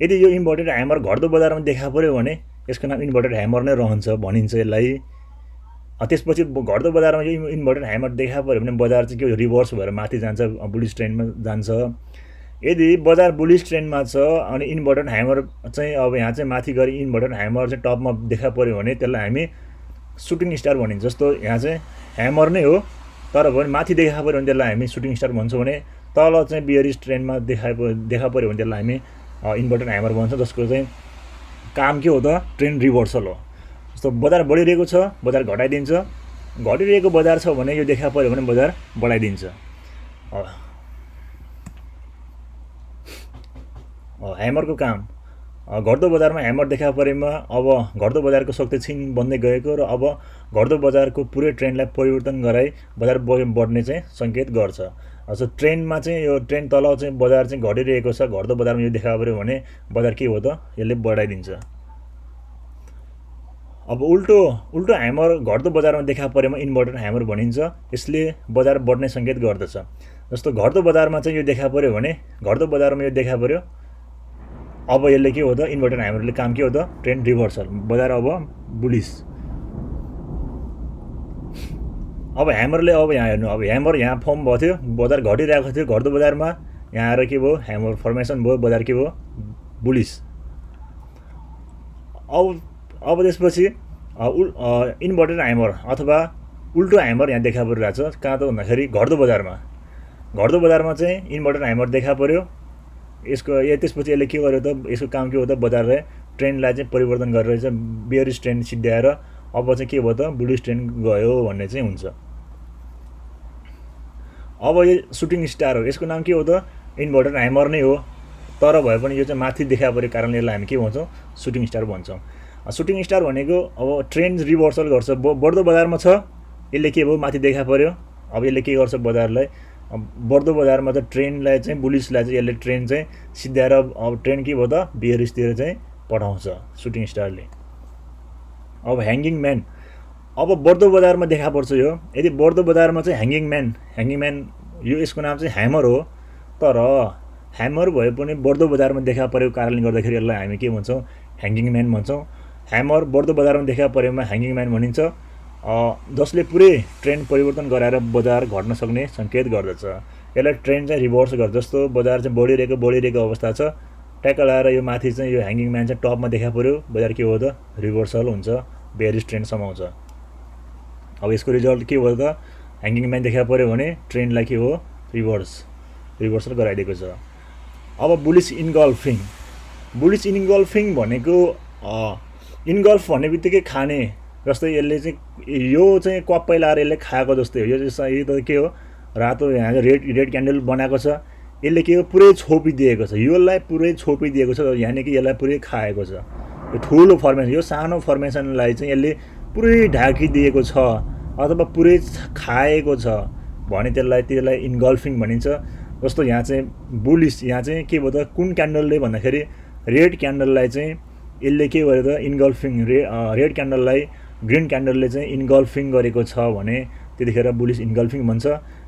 यदि यो इन्भर्टेड ह्यामर घट्दो बजारमा देखा पर्यो भने यसको नाम इन्भर्टेड ह्यामर नै रहन्छ भनिन्छ यसलाई। त्यसपछि घट्दो बजारमा यो इन्भर्टेड ह्यामर देखा पर्यो भने बजार चाहिँ के रिभर्स भएर माथि जान्छ, बुलिस ट्रेन्डमा जान्छ। यदि बजार बुलिस ट्रेन्डमा छ अनि इन्भर्टेड ह्यामर चाहिँ अब यहाँ चाहिँ माथि गरी इन्भर्टेड ह्यामर चाहिँ टपमा देखा पर्यो भने त्यसलाई हामी सुटिङ स्टार भनिन्छ। जस्तो यहाँ चाहिँ ह्यामर नै हो तर पनि माथि देखा पर्यो भने त्यसलाई हामी सुटिङ स्टार भन्छौँ भने तल चाहिँ बियरिस ट्रेन्डमा देखा पर्यो भने त्यसलाई हामी इन्भर्टेड ह्यामर भन्छ, जसको चाहिँ काम के हो त ट्रेन्ड रिभर्सल हो। जस्तो बजार बढिरहेको छ बजार घटाइदिन्छ, घटिरहेको बजार छ भने यो देखा पर्यो भने बजार बढाइदिन्छ। ह्यामरको काम घट्दो बजारमा ह्यामर देखा परेमा अब घट्दो बजारको शक्ति छिन बन्दै गएको र अब घट्दो बजारको पुरै ट्रेन्डलाई परिवर्तन गराई बजार बढ्ने चाहिँ सङ्केत गर्छ। जस्तो ट्रेन्डमा चाहिँ यो ट्रेन्ड तल चाहिँ बजार चाहिँ घटिरहेको छ, घट्दो बजारमा यो देखा पर्यो भने बजार के हो त यसले बढाइदिन्छ। अब उल्टो ह्यामर घट्दो बजारमा देखा परेमा इन्भर्टेड ह्यामर भनिन्छ, यसले बजार बढ्ने सङ्केत गर्दछ। जस्तो घट्दो बजारमा चाहिँ यो देखा पर्यो भने घट्दो बजारमा यो देखा पर्यो, अब यसले के हो त इन्भर्टेड ह्यामरले काम के हो त ट्रेन्ड रिभर्सल, बजार अब बुलिस। अब ह्यामरले अब यहाँ हेर्नु, अब ह्यामर यहाँ फर्म भएको थियो, बजार घटिरहेको थियो घट्दो बजारमा, यहाँ आएर के भयो ह्यामर फर्मेसन भयो, बजार के भयो बुलिस। अब त्यसपछि इन्भर्टेड ह्यामर अथवा उल्टो ह्यामर यहाँ देखा परिरहेको छ। कहाँ त भन्दाखेरि घट्दो बजारमा चाहिँ इन्भर्टेड ह्यामर देखा पर्यो, यसको त्यसपछि यसले के गर्यो त, यसको काम के हो त बजारलाई ट्रेन्डलाई चाहिँ परिवर्तन गरेर चाहिँ बियरिस ट्रेन्ड सिद्ध्याएर अब चाहिँ के भयो त बुलिस ट्रेन्ड गयो भन्ने चाहिँ हुन्छ। अब यो सुटिङ स्टार हो, यसको नाम के हो त इन्भर्टेड ह्यामर नै हो तर भए पनि यो चाहिँ माथि देखा परेको कारणले यसलाई हामी के भन्छौँ सुटिङ स्टार भन्छौँ। सुटिङ स्टार भनेको अब ट्रेन्ड रिभर्सल गर्छ, बढ्दो बजारमा छ यसले के भयो माथि देखा पर्यो, अब यसले के गर्छ बजारलाई बढ्दो बजारमा त ट्रेन्डलाई चाहिँ बुलिसलाई चाहिँ यसले ट्रेन्ड चाहिँ सिद्ध्याएर अब ट्रेन्ड के भयो त बियरिसतिर चाहिँ पठाउँछ सुटिङ स्टारले। अब ह्याङ्गिङ म्यान, अब बढ्दो बजारमा देखा पर्छ यो, यदि बढ्दो बजारमा चाहिँ ह्याङ्गिङ म्यान यो यसको नाम चाहिँ ह्यामर हो तर ह्यामर भए पनि बढ्दो बजारमा देखा परेको कारणले गर्दाखेरि यसलाई हामी के भन्छौँ ह्याङ्गिङ म्यान भन्छौँ। ह्यामर बढ्दो बजारमा देखा परेमा ह्याङ्गिङ म्यान भनिन्छ, जसले पुरै ट्रेन्ड परिवर्तन गराएर बजार घट्न सक्ने सङ्केत गर्दछ। यसलाई ट्रेन्ड चाहिँ रिभर्स गर्छ। जस्तो बजार चाहिँ बढिरहेको अवस्था छ, ट्याक्क लगाएर यो माथि चाहिँ यो ह्याङ्गिङ म्यान चाहिँ टपमा देखा पर्यो, बजार के हो त रिभर्सल हुन्छ, बेयरिस ट्रेन्ड समाउँछ। अब यसको रिजल्ट के भयो त ह्याङ्गिङ म्यान देखा पऱ्यो भने ट्रेन्डलाई के हो रिभर्सल गराइदिएको छ। अब बुलिस इन्गल्फिङ भनेको इन्गल्फ भन्ने बित्तिकै खाने जस्तै यसले चाहिँ यो चाहिँ क्वाप्पै लाएर यसले खाएको जस्तै हो। यो त के हो रातो यहाँ रेड क्यान्डल बनाएको छ, यसले के हो पुरै छोपिदिएको छ, यसलाई पुरै छोपिदिएको छ, यानि कि यसलाई पुरै खाएको छ। यो ठुलो फर्मेसन, यो सानो फर्मेसनलाई चाहिँ यसले पुरै ढाकिदिएको छ अथवा पुरै खाएको छ भने त्यसलाई इन्गल्फिङ भनिन्छ। जस्तो यहाँ चाहिँ बुलिस, यहाँ चाहिँ के भयो त कुन क्यान्डलले भन्दाखेरि रेड क्यान्डललाई चाहिँ यसले के गर्यो त इन्गल्फिङ, रेड क्यान्डललाई ग्रिन क्यान्डलले चाहिँ इन्गल्फिङ गरेको छ भने त्यतिखेर बुलिस इन्गल्फिङ भन्छ।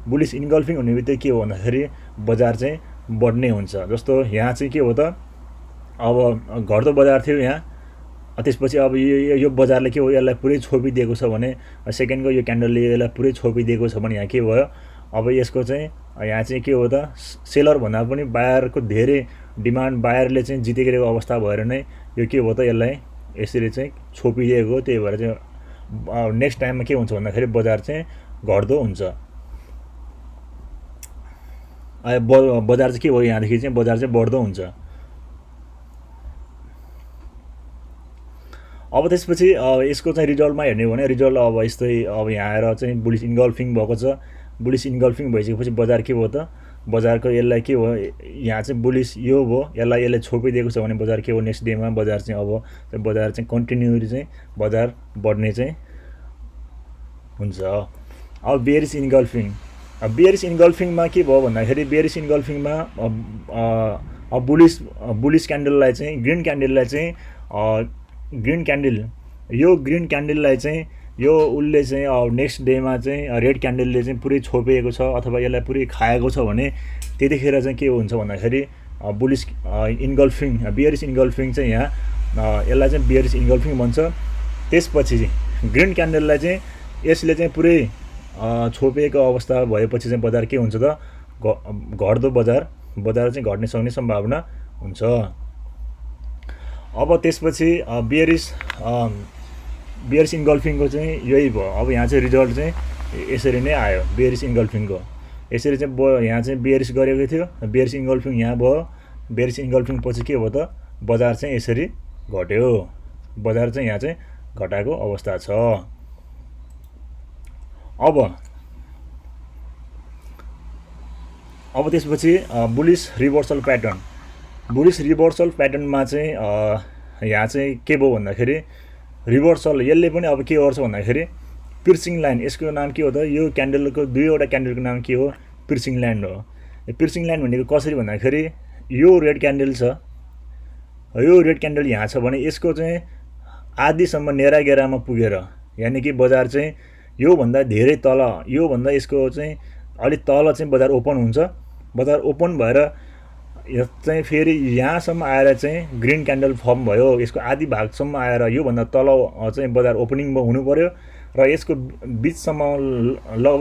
बुलिस इन्गल्फिङ हुने बित्तिकै के हो भन्दाखेरि बजार चाहिँ बढ्ने हुन्छ। जस्तो यहाँ चाहिँ के हो त अब घट्दो बजार थियो यहाँ, त्यसपछि अब यो बजारले के हो यसलाई पुरै छोपिदिएको छ भने सेकेन्डको यो क्यान्डलले यसलाई पुरै छोपिदिएको छ भने यहाँ के भयो अब यसको चाहिँ यहाँ चाहिँ के हो त सेलर भन्दा पनि बायरको धेरै डिमान्ड, बायरले चाहिँ जितेको अवस्था भएर नै यो के हो त यसलाई यसरी चाहिँ छोपिदिएको। त्यही भएर चाहिँ नेक्स्ट टाइममा के हुन्छ भन्दाखेरि बजार चाहिँ घट्दो हुन्छ। बजार चाहिँ के भयो यहाँदेखि चाहिँ बजार चाहिँ बढ्दो हुन्छ। अब त्यसपछि यसको चाहिँ रिजल्टमा हेर्ने हो भने रिजल्ट अब यस्तै अब यहाँ आएर चाहिँ बुलिस इन्गल्फिङ भएको छ। बुलिस इन्गल्फिङ भइसकेपछि बजार के भयो त बजारको यसलाई के हो यहाँ चाहिँ बुलिस यो भयो, यसले छोपिदिएको छ भने बजार के हो नेक्स्ट डेमा बजार चाहिँ अब बजार चाहिँ कन्टिन्युली चाहिँ बजार बढ्ने चाहिँ हुन्छ। अब बेयरिस इन्गल्फिङमा के भयो भन्दाखेरि बेयरिस इन्गल्फिङमा बुलिस क्यान्डललाई चाहिँ ग्रिन क्यान्डललाई चाहिँ यो उसले चाहिँ नेक्स्ट डेमा चाहिँ रेड क्यान्डलले चाहिँ पुरै छोपिएको छ अथवा यसलाई पुरै खाएको छ भने त्यतिखेर चाहिँ के हुन्छ भन्दाखेरि बुलिस इन्गल्फिङ, बेयरिस इन्गल्फिङ चाहिँ यहाँ यसलाई चाहिँ बेयरिस इन्गल्फिङ भन्छ। त्यसपछि चाहिँ ग्रिन क्यान्डललाई चाहिँ यसले चाहिँ पुरै छोपिएको अवस्था भएपछि चाहिँ बजार के हुन्छ त घट्दो बजार चाहिँ घट्ने सक्ने सम्भावना हुन्छ। अब त्यसपछि बेयरिस इन्गल्फिङको चाहिँ यही भयो। अब यहाँ चाहिँ रिजल्ट चाहिँ यसरी नै आयो बेयरिस इन्गल्फिङको। यसरी चाहिँ यहाँ चाहिँ बेयरिस गरेको थियो, बेयरिस इन्गल्फिङ यहाँ भयो। बेयरिस इन्गल्फिङ पछि के भयो त बजार चाहिँ यसरी घट्यो, बजार चाहिँ यहाँ चाहिँ घटाएको अवस्था छ। अब त्यसपछि बुलिस रिभर्सल प्याटर्नमा चाहिँ यहाँ चाहिँ के भयो भन्दाखेरि रिभर्सल यसले पनि अब के गर्छ भन्दाखेरि पिर्सिङ लाइन, यसको नाम के हो त यो क्यान्डलको दुईवटा क्यान्डलको नाम के हो पिर्सिङ लाइन हो। पिर्सिङ लाइन भनेको कसरी भन्दाखेरि यो रेड क्यान्डल छ, यो रेड क्यान्डल यहाँ छ भने यसको चाहिँ आधीसम्म नेरागेरामा पुगेर यानि कि बजार चाहिँ योभन्दा धेरै तल, योभन्दा यसको चाहिँ अलिक तल चाहिँ बजार ओपन हुन्छ। बजार ओपन भएर चाहिँ फेरि यहाँसम्म आएर चाहिँ ग्रिन क्यान्डल फर्म भयो, यसको आधी भागसम्म आएर योभन्दा तल चाहिँ बजार ओपनिङ हुनु पर्यो र यसको बिचसम्म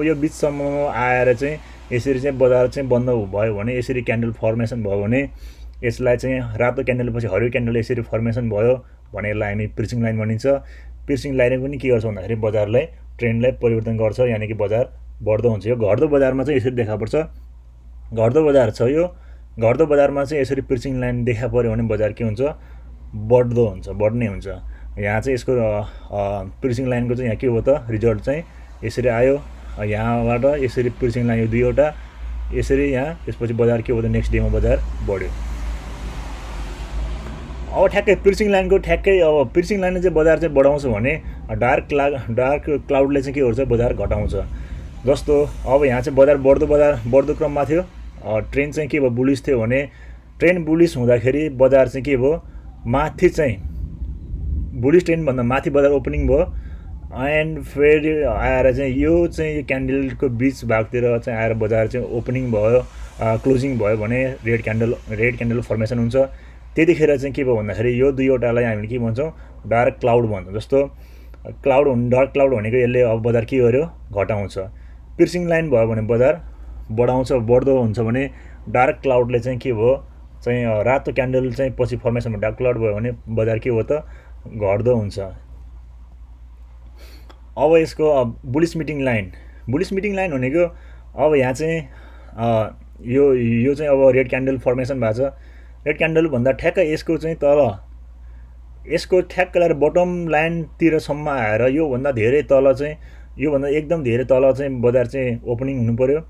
यो बिचसम्म आएर चाहिँ यसरी चाहिँ बजार चाहिँ बन्द भयो भने यसरी क्यान्डल फर्मेसन भयो भने यसलाई चाहिँ रातो क्यान्डलपछि हरियो क्यान्डल यसरी फर्मेसन भयो भने यसलाई हामी पिर्सिङ लाइन भनिन्छ। पिर्सिङ लाइनले पनि के गर्छ भन्दाखेरि बजारलाई ट्रेन्डलाई परिवर्तन गर्छ, यानि कि बजार बढ्दो हुन्छ। यो घट्दो बजारमा चाहिँ यसरी देखा पर्छ, घट्दो बजार छ यो, घट्दो बजारमा चाहिँ यसरी पिर्सिङ लाइन देखा पर्यो भने बजार के हुन्छ बढ्दो हुन्छ, बढ्ने हुन्छ। यहाँ चाहिँ यसको पिर्सिङ लाइनको चाहिँ यहाँ के हो त रिजल्ट चाहिँ यसरी आयो, यहाँबाट यसरी पिर्सिङ लाइन यो दुईवटा यसरी यहाँ, त्यसपछि बजार के हो त नेक्स्ट डेमा बजार बढ्यो। अब ठ्याक्कै पिर्सिङ लाइनको अब पिर्सिङ लाइनले चाहिँ बजार चाहिँ बढाउँछ भने डार्क क्लाउडले चाहिँ के गर्छ बजार घटाउँछ। जस्तो अब यहाँ चाहिँ बजार बढ्दो क्रममा थियो, ट्रेन्ड चाहिँ के भयो बुलिस थियो भने ट्रेन्ड बुलिस हुँदाखेरि बजार चाहिँ के भयो माथि चाहिँ बुलिस ट्रेन्डभन्दा माथि बजार ओपनिङ भयो एन्ड फेरि आएर चाहिँ यो चाहिँ क्यान्डलको बिच भागतिर चाहिँ आएर बजार चाहिँ ओपनिङ भयो, क्लोजिङ भयो भने रेड क्यान्डल फर्मेसन हुन्छ। त्यतिखेर चाहिँ के भयो भन्दाखेरि यो दुईवटालाई हामीले के भन्छौँ डार्क क्लाउड भन्छौँ। जस्तो डार्क क्लाउड भनेको यसले अब बजार के गर्यो घटाउँछ। पिर्सिङ लाइन भयो भने बजार बढाउँछ, बढ्दो हुन्छ भने डार्क क्लाउडले चाहिँ के भयो चाहिँ रातो क्यान्डल चाहिँ पछि फर्मेसन डार्क क्लाउड भयो भने बजार के हो त घट्दो हुन्छ। अब यसको bullish meeting line bullish meeting line भनेको अब यहाँ चाहिँ यो चाहिँ अब रेड क्यान्डल फर्मेसन भएको छ। रेड क्यान्डल भन्दा ठ्याक्कै यसको चाहिँ तल, यसको ठ्याक्कै लगाएर बटम लाइनतिरसम्म आएर योभन्दा धेरै तल चाहिँ, योभन्दा एकदम धेरै तल चाहिँ बजार चाहिँ ओपनिङ हुनु पर्यो।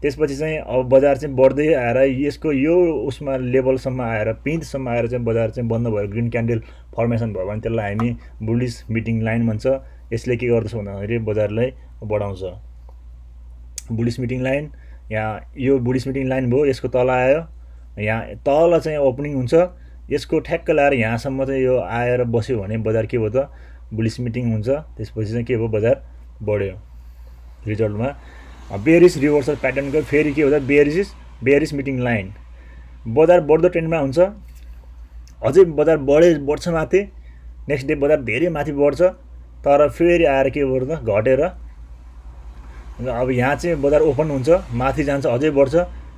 त्यसपछि चाहिँ अब बजार चाहिँ बढ्दै आएर यसको यो उसमा लेभलसम्म आएर पिन्चसम्म आएर चाहिँ बजार चाहिँ बन्द भयो, ग्रिन क्यान्डल फर्मेसन भयो भने त्यसलाई हामी बुलिस मिटिङ लाइन भन्छ। यसले के गर्दछ भन्दाखेरि बजारलाई बढाउँछ। बुलिस मिटिङ लाइन, यहाँ यो बुलिस मिटिङ लाइन भयो, यसको तल आयो, यहाँ तल चाहिँ ओपनिङ हुन्छ, यसको ठ्याक्क लाएर यहाँसम्म चाहिँ यो आएर बस्यो भने बजार के भयो त बुलिस मिटिङ हुन्छ। त्यसपछि चाहिँ के भयो, बजार बढ्यो। रिजल्टमा बेयरिस रिभर्सल प्याटर्नको फेरि के हुन्छ, बेयरिस मिटिङ लाइन, बजार बढ्दो ट्रेन्डमा हुन्छ, अझै बजार बढ्छ माथि, नेक्स्ट डे बजार धेरै माथि बढ्छ, तर फेरि आएर के भयो त घटेर अब यहाँ चाहिँ बजार ओपन हुन्छ, माथि जान्छ, अझै बढ्छ,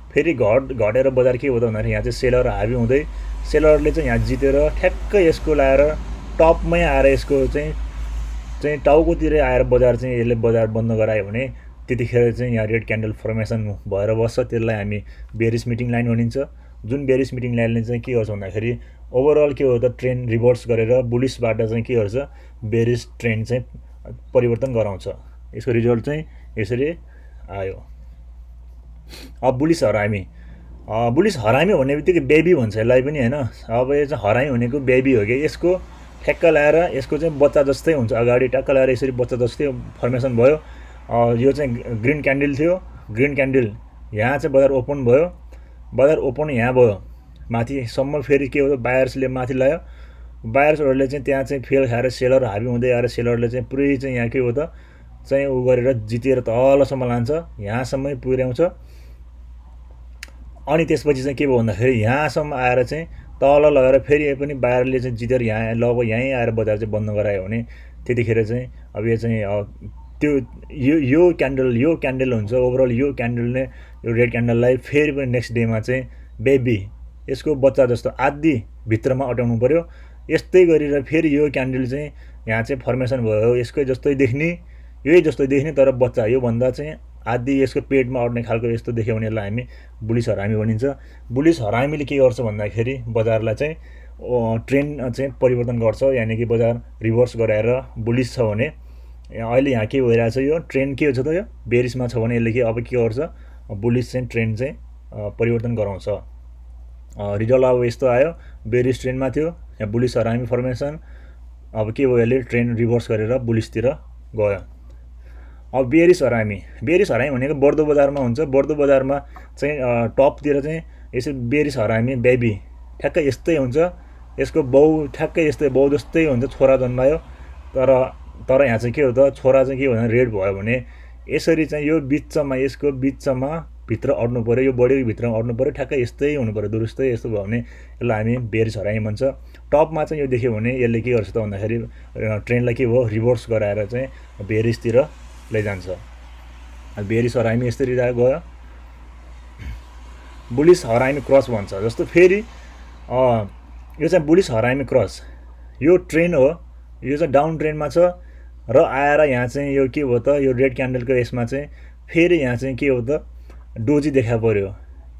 फेरि घटेर बजार के भयो त भन्दाखेरि यहाँ चाहिँ सेलर हाबी हुँदै सेलरले चाहिँ यहाँ जितेर ठ्याक्कै यसको लाएर टपमै आएर यसको चाहिँ टाउकोतिर आएर बजार चाहिँ यसले बजार बन्द गरायो भने त्यतिखेर चाहिँ यहाँ रेड क्यान्डल फर्मेसन भएर बस्छ। त्यसलाई हामी बेयरिस मिटिङ लाइन भनिन्छ। जुन बेयरिस मिटिङ लाइनले चाहिँ के गर्छ भन्दाखेरि ओभरअल के हो त ट्रेन्ड रिभर्स गरेर बुलिसबाट चाहिँ के गर्छ, बेयरिस ट्रेन्ड चाहिँ परिवर्तन गराउँछ। यसको रिजल्ट चाहिँ यसरी आयो। अब बुलिस हरामी, बुलिस हरामी भन्ने बित्तिकै बेबी भन्छ यसलाई पनि होइन। अब यो चाहिँ हरामी भनेको बेबी हो कि, यसको ठ्याक्क लाएर यसको चाहिँ बच्चा जस्तै हुन्छ, अगाडि टक्क लाएर यसरी बच्चा जस्तै फर्मेसन भयो। यो चाहिँ ग्रिन क्यान्डल थियो, ग्रिन क्यान्डल यहाँ चाहिँ बजार ओपन भयो, बजार ओपन यहाँ भयो माथिसम्म, फेरि के हो बायर्सले माथि ल्यायो, बायर्सहरूले चाहिँ त्यहाँ चाहिँ फेल खाएर सेलर हाबी हुँदै आएर सेलरले चाहिँ पुरै चाहिँ यहाँ के हो त चाहिँ उ गरेर जितेर तलसम्म लान्छ, यहाँसम्मै पुर्याउँछ। अनि त्यसपछि चाहिँ के भयो भन्दाखेरि यहाँसम्म आएर चाहिँ तल लगाएर फेरि पनि बायरले चाहिँ जितेर यहाँ लगभग यहीँ आएर बजार चाहिँ बन्द गरायो भने त्यतिखेर चाहिँ अब यो चाहिँ त्यो यो क्यान्डल हुन्छ। ओभरअल यो क्यान्डलले यो रेड क्यान्डललाई फेरि पनि नेक्स्ट डेमा चाहिँ बेबी, यसको बच्चा जस्तो आदि भित्रमा अटाउनु पर्यो। यस्तै गरेर फेरि यो क्यान्डल चाहिँ यहाँ चाहिँ फर्मेसन भयो, यसकै जस्तै देख्ने, यही जस्तै देख्ने तर बच्चा योभन्दा चाहिँ आदि यसको पेटमा अट्ने खालको यस्तो देख्यो भने यसलाई हामी बुलिस हरामी भनिन्छ। बुलिस हरामीले के गर्छ भन्दाखेरि बजारलाई चाहिँ ट्रेन्ड चाहिँ परिवर्तन गर्छ, यानि कि बजार रिभर्स गराएर बुलिस छ भने अहिले यहाँ के भइरहेछ, यो ट्रेन्ड के छ त यो बेरिसमा छ भने यसले के अब के गर्छ, बुलिस चाहिँ ट्रेन्ड चाहिँ परिवर्तन गराउँछ। रिजल्ट अब यस्तो आयो, बेरिस ट्रेन्डमा थियो, यहाँ बुलिस हरामी फर्मेसन, अब के भयो यसले ट्रेन्ड रिभर्स गरेर बुलिसतिर गयो। अब बेरिस हरामी भनेको बढ्दो बजारमा हुन्छ। बढ्दो बजारमा चाहिँ टपतिर चाहिँ यसरी बेरिस हरामी बेबी ठ्याक्कै यस्तै हुन्छ, यसको बाउ ठ्याक्कै यस्तै बाउ जस्तै हुन्छ, छोरा जन्मायो, तर यहाँ चाहिँ के हो त छोरा चाहिँ के हो भने रेड भयो भने यसरी चाहिँ यो बिचमा, यसको बिचमा भित्र अट्नु पर्यो, यो बडीको भित्रमा अट्नु पर्यो, ठ्याक्कै यस्तै हुनु पर्यो, दुरुस्तै यस्तो भयो भने यसलाई हामी बेरिस हरामी भन्छ। टपमा चाहिँ यो देख्यो भने यसले के गर्छ त भन्दाखेरि ट्रेन्डलाई के भयो रिभर्स गराएर चाहिँ बेरिसतिर लैजान्छ। बेरिस हरामी यसरी गयो। बुलिस हरामी क्रस भन्छ। जस्तो फेरि यो चाहिँ बुलिस हरामी क्रस, यो ट्रेन्ड हो, यो चाहिँ डाउन ट्रेन्डमा छ र आएर यहाँ चाहिँ यो के हो त यो रेड क्यान्डलको यसमा चाहिँ फेरि यहाँ चाहिँ के हो त डोजी देखा पर्यो।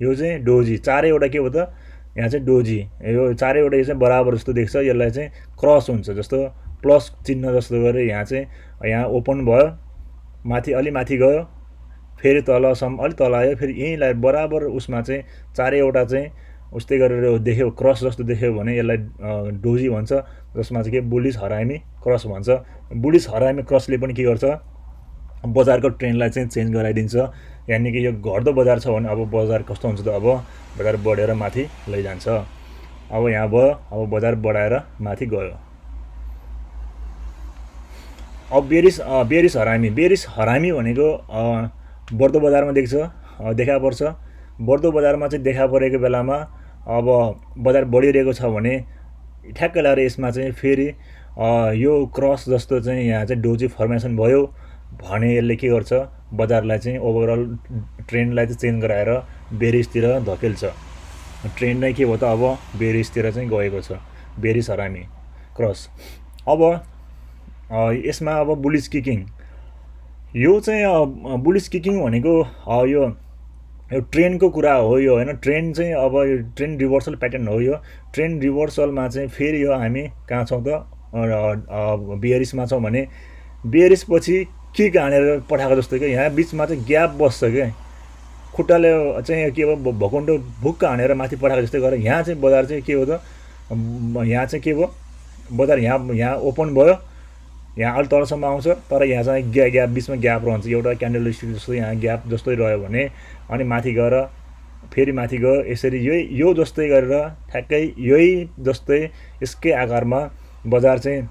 यो चाहिँ डोजी, चारैवटा के हो त यहाँ चाहिँ डोजी, यो चारैवटा यो चाहिँ बराबर जस्तो देख्छ, यसलाई चाहिँ क्रस हुन्छ। जस्तो प्लस चिन्ह जस्तो गरेर यहाँ ओपन भयो, माथि अलि माथि गयो, फेरि तलसम्म अलि तल आयो, फेरि यहीँलाई बराबर उसमा चाहिँ चारैवटा चाहिँ उस्तै गरेर देख्यो, क्रस जस्तो देख्यो भने यसलाई डोजी भन्छ, जसमा चाहिँ के बुलिस हरामी क्रस भन्छ। बुलिस हरामी क्रसले पनि के गर्छ, बजारको ट्रेन्डलाई चाहिँ चेन्ज गराइदिन्छ। यानि कि यो घट्दो बजार छ भने अब बजार कस्तो हुन्छ त, अब बजार बढेर माथि लैजान्छ। अब यहाँ भयो, अब बजार बढाएर माथि गयो। अब बेरिस हरामी भनेको बढ्दो बजारमा देखा पर्छ। बढ्दो बजारमा चाहिँ देखा परेको बेलामा अब बजार बढिरहेको छ भने ठ्याक्क लगाएर यसमा चाहिँ फेरि यो क्रस जस्तो चाहिँ यहाँ चाहिँ डोजी फर्मेसन भयो भने यसले के गर्छ, बजारलाई चाहिँ ओभरअल ट्रेन्डलाई चाहिँ चेन्ज गराएर बेरिसतिर धकेल्छ। ट्रेन्ड नै के भयो त अब बेरिसतिर चाहिँ गएको छ, बेरिस हरामी क्रस। अब यसमा अब बुलिस किकिङ, यो चाहिँ बुलिस किकिङ भनेको यो ट्रेनको कुरा हो यो होइन। ट्रेन चाहिँ अब यो ट्रेन रिभर्सल प्याटर्न हो यो। ट्रेन रिभर्सलमा चाहिँ फेरि यो हामी कहाँ छौँ त बियरिसमा छौँ भने बियरिस पछि किक हानेर पठाएको जस्तो क्या। यहाँ बिचमा चाहिँ ग्याप बस्छ क्या, खुट्टाले चाहिँ के भयो भकुन्डो भुक्क हानेर माथि पठाएको जस्तै गरेर यहाँ चाहिँ बजार चाहिँ के हो त, यहाँ चाहिँ के भयो बजार यहाँ यहाँ ओपन भयो, यहाँ अलि तलसम्म आउँछ, तर यहाँ चाहिँ ग्याप बिचमा ग्याप रहन्छ एउटा क्यान्डल स्टिक जस्तो यहाँ ग्याप जस्तै रह्यो भने अनि माथि गएर फेरि माथि गयो यसरी यही यो जस्तै गरेर ठ्याक्कै यही जस्तै यसकै आकारमा बजार चाहिँ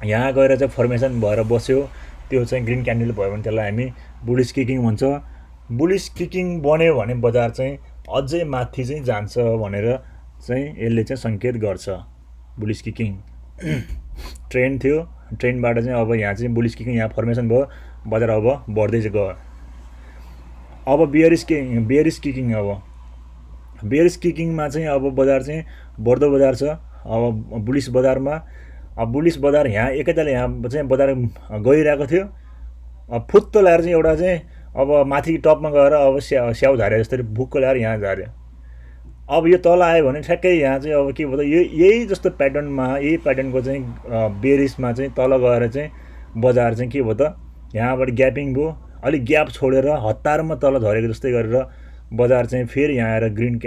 यहाँ गएर चाहिँ फर्मेसन भएर बस्यो। त्यो चाहिँ ग्रिन क्यान्डल भयो भने त्यसलाई हामी बुलिस किकिङ भन्छ। बुलिस किकिङ बन्यो भने बजार चाहिँ अझै माथि चाहिँ जान्छ भनेर चाहिँ यसले चाहिँ सङ्केत गर्छ। बुलिस किकिङ ट्रेन थियो, ट्रेनबाट चाहिँ अब यहाँ चाहिँ बुलिस किकिङ यहाँ फर्मेसन भयो, बजार अब बढ्दै गयो। अब बियरिस किकिङ अब बियरिस किकिङमा चाहिँ अब बजार चाहिँ बढ्दो बजार छ। अब बुलिस बजारमा अब बुलिस बजार यहाँ एकैताल यहाँ चाहिँ बजार गइरहेको थियो, अब फुत्त ल्याएर चाहिँ एउटा चाहिँ अब माथि टपमा गएर अब स्याउ झारे जस्तै भुक्क ल्याएर यहाँ झार्यो। अब यो तल आयो भने ठ्याक्कै यहाँ चाहिँ अब के भयो त यही जस्तो प्याटर्नमा यही प्याटर्नको चाहिँ बेरिसमा चाहिँ तल गएर चाहिँ बजार चाहिँ के भयो त यहाँबाट ग्यापिङ भयो, अलिक ग्याप छोडेर हतारमा तल झरेको जस्तै गरेर बजार चाहिँ फेरि यहाँ आएर ग्रिन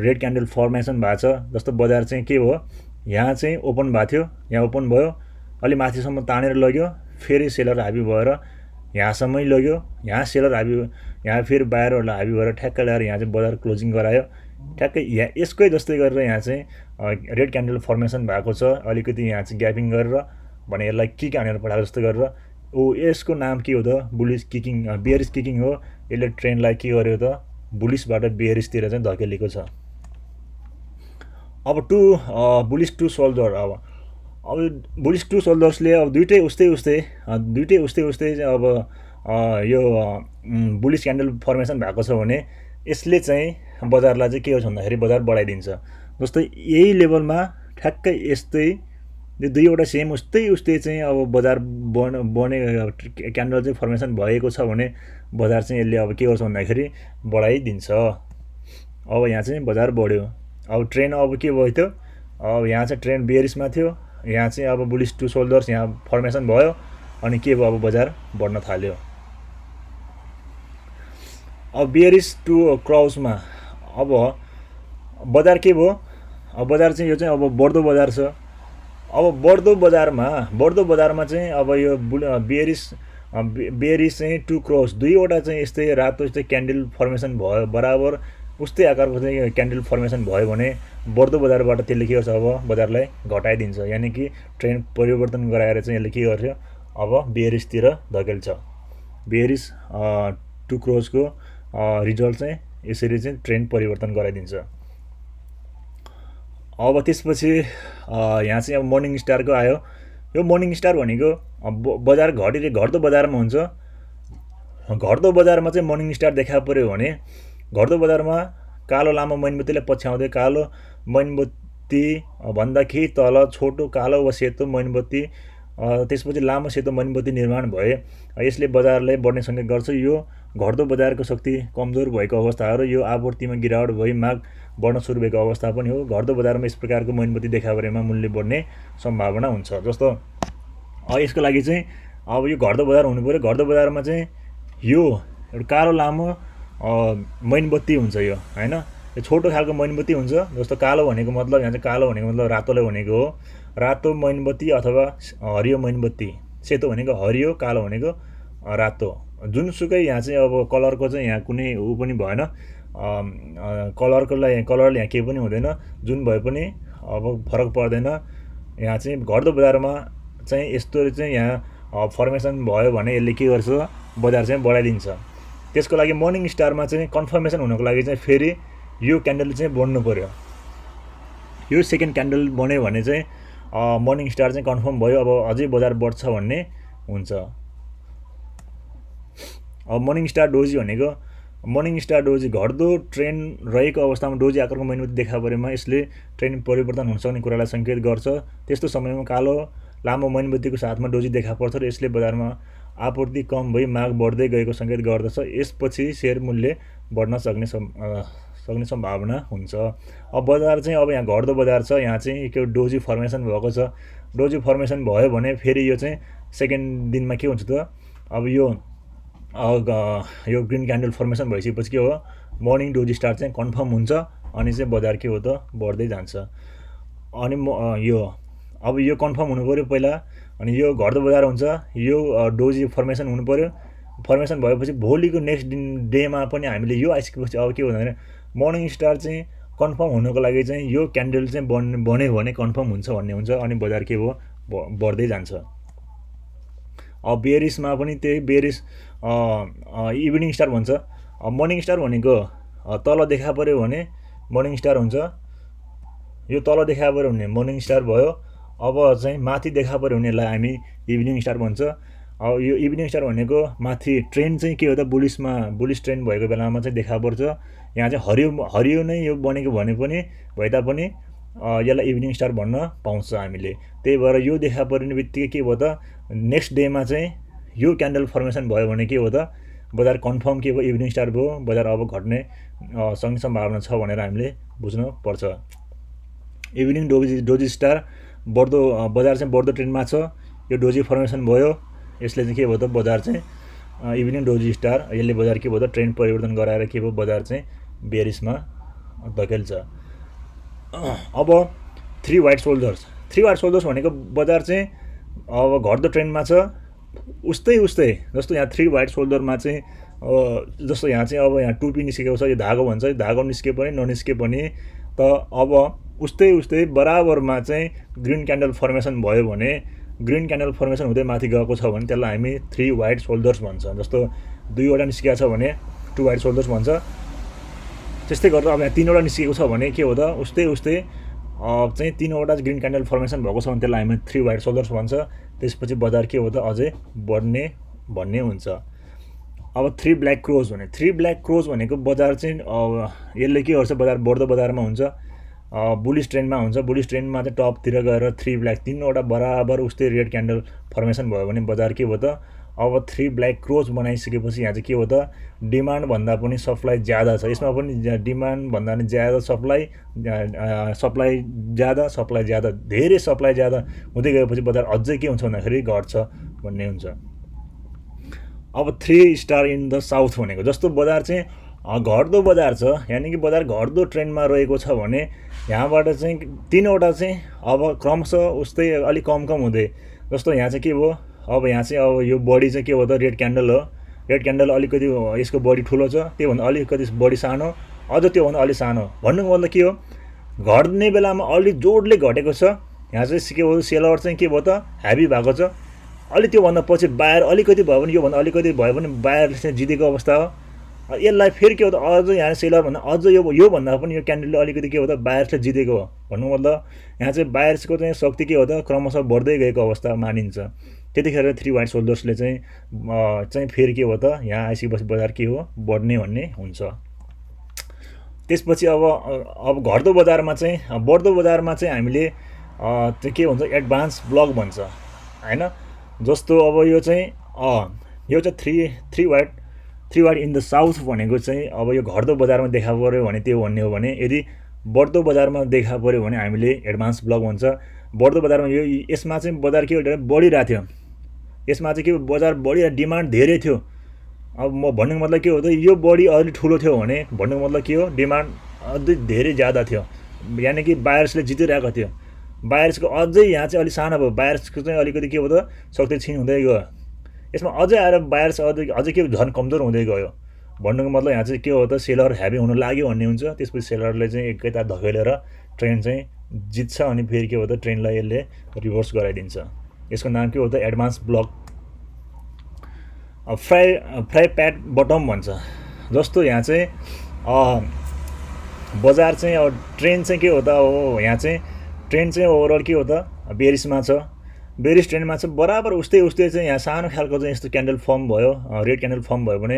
रेड क्यान्डल फर्मेसन भएको छ। जस्तो बजार चाहिँ के भयो यहाँ चाहिँ ओपन भएको थियो, यहाँ ओपन भयो अलि माथिसम्म तानेर लग्यो, फेरि सेलर हाबी भएर यहाँसम्मै लग्यो, यहाँ सेलर हाबी यहाँ फेरि बाहिरहरूलाई हाबी भएर ठ्याक्कै ल्याएर यहाँ चाहिँ बजार क्लोजिङ गरायो। ठ्याक्कै यहाँ यसकै जस्तै गरेर यहाँ चाहिँ रेड क्यान्डल फर्मेसन भएको छ, अलिकति यहाँ चाहिँ ग्यापिङ गरेर भने यसलाई किक हानेर पठाएको जस्तो गरेर। यसको नाम के हो त बुलिस किकिङ बियरिस किकिङ हो। यसले ट्रेनलाई के गर्यो त बुलिसबाट बियरिसतिर चाहिँ धकेलेको छ। अब बुलिस टु सोल्जर अब बुलिस टु सोल्जर्सले अब दुइटै उस्तै चाहिँ अब यो बुलिस क्यान्डल फर्मेसन भएको छ भने यसले चाहिँ बजारलाई चाहिँ के गर्छ भन्दाखेरि बजार बढाइदिन्छ। जस्तै यही लेभलमा ठ्याक्कै यस्तै दुईवटा सेम उस्तै चाहिँ अब बजार बने क्यान्डल चाहिँ फर्मेसन भएको छ भने बजार चाहिँ यसले अब के गर्छ भन्दाखेरि बढाइदिन्छ। अब यहाँ चाहिँ बजार बढ्यो। अब ट्रेन अब के भयो त अब यहाँ चाहिँ ट्रेन बियरिसमा थियो, यहाँ चाहिँ अब बुलिस टु सोल्जर्स यहाँ फर्मेसन भयो अनि के भयो अब बजार बढ्न थाल्यो। अब बियरिस टु क्रसमा अब बजार के भयो, अब बजार चाहिँ यो चाहिँ अब बढ्दो बजार छ। अब बढ्दो बजारमा चाहिँ अब यो बियरिस चाहिँ टु क्रस दुईवटा चाहिँ यस्तै रातो यस्तै क्यान्डल फर्मेसन भयो, बराबर उस्तै आकारको चाहिँ क्यान्डल फर्मेसन भयो भने बढ्दो बजारबाट त्यसले के गर्छ अब बजारलाई घटाइदिन्छ। यानि कि ट्रेन्ड परिवर्तन गराएर चाहिँ यसले के गर्छ अब बियरिसतिर धकेल्छ। बियरिस टु क्रसको रिजल्ट चाहिँ यसरी चाहिँ ट्रेन्ड परिवर्तन गराइदिन्छ। अब त्यसपछि यहाँ चाहिँ अब मर्निङ स्टारको आयो। यो मर्निङ स्टार भनेको बजार घट्दो बजारमा हुन्छ। घट्दो बजारमा चाहिँ मर्निङ स्टार देखा पर्यो भने घट्दो बजारमा कालो लामो मैनबत्तीलाई पछ्याउँदै कालो मैनबत्ती भन्दाखेरि तल छोटो कालो वा सेतो मैनबत्ती त्यसपछि लामो सेतो मैनबत्ती निर्माण भए यसले बजारलाई बढ्ने सङ्केत गर्छ। यो घट्दो बजारको शक्ति कमजोर भएको अवस्था हो र यो आपूर्तिमा गिरावट भई माग बढ्न सुरु भएको अवस्था पनि हो। घट्दो बजारमा यस प्रकारको मैनबत्ती देखा परेमा मूल्य बढ्ने सम्भावना हुन्छ। जस्तो यसको लागि चाहिँ अब यो घट्दो बजार हुनु पर्यो। घट्दो बजारमा चाहिँ यो एउटा कालो लामो मैनबत्ती हुन्छ यो हैन, यो छोटो खालको मैनबत्ती हुन्छ। जस्तो कालो भनेको मतलब यहाँ चाहिँ कालो भनेको मतलब रातोलाई भनेको हो। रातो मैनबत्ती अथवा हरियो मैनबत्ती, सेतो भनेको हरियो, कालो भनेको रातो, जुनसुकै यहाँ चाहिँ अब कलरको चाहिँ यहाँ कुनै ऊ पनि भएन, कलरले यहाँ केही पनि हुँदैन, जुन भए पनि अब फरक पर्दैन। यहाँ चाहिँ घट्दो बजारमा चाहिँ यस्तो चाहिँ यहाँ फर्मेसन भयो भने यसले के गर्छ बजार चाहिँ बढाइदिन्छ। त्यसको लागि मर्निङ स्टारमा चाहिँ कन्फर्मेसन हुनको लागि चाहिँ फेरि यो क्यान्डल चाहिँ बढ्नु पर्यो। यो सेकेन्ड क्यान्डल बन्यो भने चाहिँ मर्निङ स्टार चाहिँ कन्फर्म भयो, अब अझै बजार बढ्छ भन्ने हुन्छ। अब मर्निङ स्टार डोजी भनेको मर्निङ स्टार डोजी घट्दो ट्रेन्ड रहेको अवस्थामा डोजी आकारको मैनबत्ती देखा परेमा यसले ट्रेन्ड परिवर्तन हुन सक्ने कुरालाई सङ्केत गर्छ। त्यस्तो समयमा कालो लामो मैनबत्तीको साथमा डोजी देखा पर्छ र यसले बजारमा आपूर्ति कम भई माग बढ्दै गएको सङ्केत गर्दछ। यसपछि सेयर मूल्य बढ्न सक्ने सम्भावना हुन्छ। अब बजार चाहिँ अब यहाँ घट्दो बजार छ, यहाँ चाहिँ के डोजी फर्मेसन भएको छ। डोजी फर्मेसन भयो भने फेरि यो चाहिँ सेकेन्ड दिनमा के हुन्छ त, अब यो ग्रिन क्यान्डल फर्मेसन भइसकेपछि के हो, मर्निङ डोजी स्टार चाहिँ कन्फर्म हुन्छ अनि चाहिँ बजार के हो त बढ्दै जान्छ। अनि अब यो कन्फर्म हुनु पऱ्यो पहिला, अनि यो घट्दो बजार हुन्छ, यो डोजी फर्मेसन हुनु पऱ्यो। फर्मेसन भएपछि भोलिको नेक्स्ट डेमा पनि हामीले यो आइसकेपछि अब के भन्दा मर्निङ स्टार चाहिँ कन्फर्म हुनको लागि चाहिँ यो क्यान्डल चाहिँ बन्यो भने कन्फर्म हुन्छ भन्ने हुन्छ, अनि बजार के हो बढ्दै जान्छ। अब बेरिसमा पनि त्यही बेरिस इभिनिङ स्टार भन्छ। मर्निङ स्टार भनेको तल देखा पऱ्यो भने मर्निङ स्टार हुन्छ, यो तल देखा पऱ्यो भने मर्निङ स्टार भयो। अब चाहिँ माथि देखा पऱ्यो भने यसलाई हामी इभिनिङ स्टार भन्छ। अब यो इभिनिङ स्टार भनेको माथि ट्रेन्ड चाहिँ के हो त, बुलिस ट्रेन्ड भएको बेलामा चाहिँ देखा पर्छ। यहाँ चाहिँ हरियो नै यो बनेको भने पनि भए तापनि यसलाई इभिनिङ स्टार भन्न पाउँछ हामीले। त्यही भएर यो देखा पर्ने बित्तिकै के भयो त, नेक्स्ट डेमा चाहिँ यो क्यान्डल फर्मेसन भयो भने के हो त, बजार कन्फर्म के भयो इभिनिङ स्टार भयो, बजार अब घट्ने सक्ने सम्भावना छ भनेर हामीले बुझ्नु पर्छ। इभिनिङ डोजी स्टार बढ्दो बजार चाहिँ बढ्दो ट्रेन्डमा छ, यो डोजी फर्मेसन भयो, यसले चाहिँ के भयो त बजार चाहिँ इभिनिङ डोजी स्टार, यसले बजार के भयो त ट्रेन्ड परिवर्तन गराएर के भयो बजार चाहिँ बेरिसमा धकेल्छ। अब थ्री वाइट सोल्जर्स भनेको बजार चाहिँ अब घट्दो ट्रेन्डमा छ। उस्तै जस्तो यहाँ थ्री वाइट सोल्जरमा चाहिँ जस्तो यहाँ चाहिँ अब यहाँ टुपी निस्केको छ, यो धागो भन्छ, यो धागो निस्के पनि ननिस्के पनि त अब उस्तै बराबरमा चाहिँ ग्रिन क्यान्डल फर्मेसन भयो भने, ग्रिन क्यान्डल फर्मेसन हुँदै माथि गएको छ भने त्यसलाई हामी थ्री वाइट सोल्जर्स भन्छ। जस्तो दुईवटा निस्केको छ भने टु वाइट सोल्जर्स भन्छ। त्यस्तै गर्दा अब यहाँ तीनवटा निस्केको छ भने के हो त, उस्तै चाहिँ तीनवटा ग्रिन क्यान्डल फर्मेसन भएको छ भने त्यसलाई हामी थ्री वाइट सोल्जर्स भन्छ। त्यसपछि बजार के हो त अझै बढ्ने भन्ने हुन्छ। अब थ्री ब्ल्याक क्रोज भनेको बजार चाहिँ यसले के गर्छ, बजार बढ्दो बजारमा हुन्छ, बुलिस ट्रेन्डमा हुन्छ। बुलिस ट्रेन्डमा चाहिँ टपतिर गएर थ्री ब्ल्याक तीनवटा बराबर उस्तै रेड क्यान्डल फर्मेसन भयो भने बजार के भयो त, अब थ्री ब्ल्याक क्रोज बनाइसकेपछि यहाँ चाहिँ के हो त, डिमान्ड भन्दा पनि सप्लाई ज्यादा छ। यसमा पनि डिमान्ड भन्दा पनि ज्यादा सप्लाई ज्यादा धेरै सप्लाई ज्यादा हुँदै गएपछि बजार अझै के हुन्छ भन्दाखेरि घट्छ भन्ने हुन्छ। अब three star in the south भनेको जस्तो बजार चाहिँ घट्दो बजार छ, यानि कि बजार घट्दो ट्रेन्डमा रहेको छ भने यहाँबाट चाहिँ तीनवटा चाहिँ अब क्रमशः उस्तै अलिक कम हुँदै, जस्तो यहाँ चाहिँ के भयो, अब यहाँ चाहिँ अब यो बडी चाहिँ के हो त रेड क्यान्डल हो। रेड क्यान्डल अलिकति यसको बडी ठुलो छ, त्योभन्दा अलिकति बडी सानो, अझ त्योभन्दा अलिक सानो। भन्नुको मतलब के हो, घट्ने बेलामा अलिक जोडले घटेको छ। यहाँ चाहिँ के हो, सेलर चाहिँ के भयो त हेभी भएको छ। अलिक त्योभन्दा पछि बायर अलिकति भयो भने, योभन्दा अलिकति भयो भने बायरले चाहिँ जितेको अवस्था हो। यसलाई फेरि के हो त, अझ यहाँ सेलर भन्दा अझ योभन्दा पनि यो क्यान्डलले अलिकति के हो त बायर्सले जितेको हो। भन्नु मतलब यहाँ चाहिँ बायर्सको चाहिँ शक्ति के हो त क्रमशः बढ्दै गएको अवस्था मानिन्छ। त्यतिखेर थ्री वाइट सोल्जर्सले चाहिँ फेरि के हो त यहाँ आइसकेपछि बजार के हो बढ्ने भन्ने हुन्छ। त्यसपछि अब घट्दो बजारमा चाहिँ बढ्दो बजारमा चाहिँ हामीले त्यो के भन्छ एडभान्स ब्लक भन्छ हैन। जस्तो अब यो चाहिँ three white in the south भनेको चाहिँ अब यो घट्दो बजारमा देखा पर्यो भने त्यो भन्ने हो भने, यदि बढ्दो बजारमा देखा पर्यो भने हामीले एडभान्स ब्लक भन्छ। बढ्दो बजारमा यसमा चाहिँ बजार के बढिरहेको थियो, यसमा चाहिँ के बजार बढिरहेको डिमान्ड धेरै थियो। अब म भन्नुको मतलब के हो त, यो बढी अलि ठुलो थियो भने भन्नुको मतलब के हो डिमान्ड अझै धेरै ज्यादा थियो, यानि कि बायर्सले जितिरहेको थियो। बायर्सको अझै यहाँ चाहिँ अलिक सानो भयो, बायर्सको चाहिँ अलिकति के हो त शक्ति क्षीण हुँदै गयो। यसमा अझै आएर बायर्स अझै के झन् कमजोर हुँदै गयो। भन्नुको मतलब यहाँ चाहिँ के हो त सेलर हेभी हुन लाग्यो भन्ने हुन्छ। त्यसपछि सेलरले चाहिँ एकैतार धकेलेर ट्रेन्ड चाहिँ जित्छ अनि फेरि के हो त ट्रेन्डलाई यसले रिभर्स गराइदिन्छ। यसको नाम के हो त एडभान्स ब्लक। फ्राई प्याट बटम भन्छ। जस्तो यहाँ चाहिँ बजार चाहिँ अब ट्रेन्ड चाहिँ के हो त, यहाँ चाहिँ ट्रेन्ड चाहिँ ओभरअल के हो त बेरिसमा छ। बेरिस ट्रेन्डमा चाहिँ बराबर उस्तै चाहिँ यहाँ सानो खालको चाहिँ यस्तो क्यान्डल फर्म भयो, रेड क्यान्डल फर्म भयो भने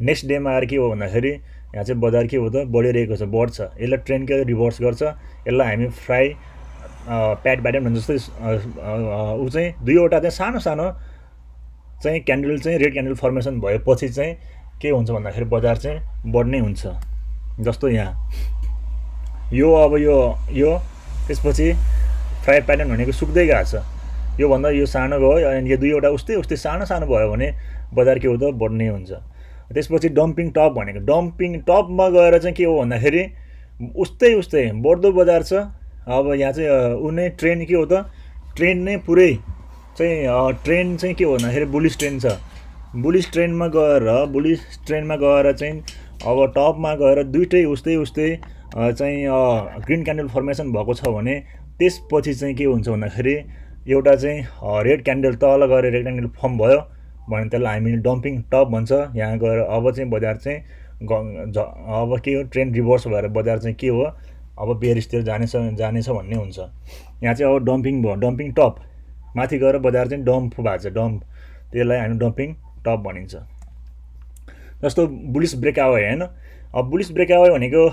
नेक्स्ट डेमा आएर के हो भन्दाखेरि यहाँ चाहिँ बजार के हो त बढिरहेको छ, बढ्छ। यसलाई ट्रेन्डकै रिभर्स गर्छ। यसलाई हामी फ्राई प्याट ब्याटम भन्छ। जस्तै ऊ चाहिँ दुईवटा चाहिँ सानो चाहिँ क्यान्डल चाहिँ रेड क्यान्डल फर्मेसन भएपछि चाहिँ के हुन्छ भन्दाखेरि बजार चाहिँ बढ्नै हुन्छ। जस्तो यहाँ यो अब यो त्यसपछि फ्राई प्याटर्न भनेको सुक्दै गएको छ, योभन्दा यो सानो भयो अनि यो दुईवटा उस्तै उस्तै सानो सानो भयो भने बजार के हो त बढ्नै हुन्छ। त्यसपछि डम्पिङ टप भनेको डम्पिङ टपमा गएर चाहिँ के हो भन्दाखेरि उस्तै उस्तै बढ्दो बजार छ। अब यहाँ चाहिँ उनी ट्रेन्ड के हो त ट्रेन्ड नै पुरै चाहिँ ट्रेन्ड चाहिँ के हो भन्दाखेरि बुलिस ट्रेन्ड छ। बुलिस ट्रेन्डमा गएर चाहिँ अब टपमा गएर दुइटै उस्तै उस्तै चाहिँ ग्रिन क्यान्डल फर्मेसन भएको छ भने त्यसपछि चाहिँ के हुन्छ भन्दाखेरि एउटा चाहिँ रेड क्यान्डल तल गएर रेड क्यान्डल फर्म भयो भने त्यसलाई हामीले डम्पिङ टप भन्छ। यहाँ गएर अब चाहिँ बजार चाहिँ अब के हो ट्रेन्ड रिभर्स भएर बजार चाहिँ के हो अब बेयरिसतिर जानेछ भन्ने हुन्छ। यहाँ चाहिँ अब डम्पिङ भयो, डम्पिङ टप माथि गएर बजार चाहिँ डम्प भएको छ, डम्प त्यसलाई हामी डम्पिङ टप भनिन्छ। जस्तो बुलिस ब्रेकआवे हैन, अब बुलिस ब्रेकआवे भनेको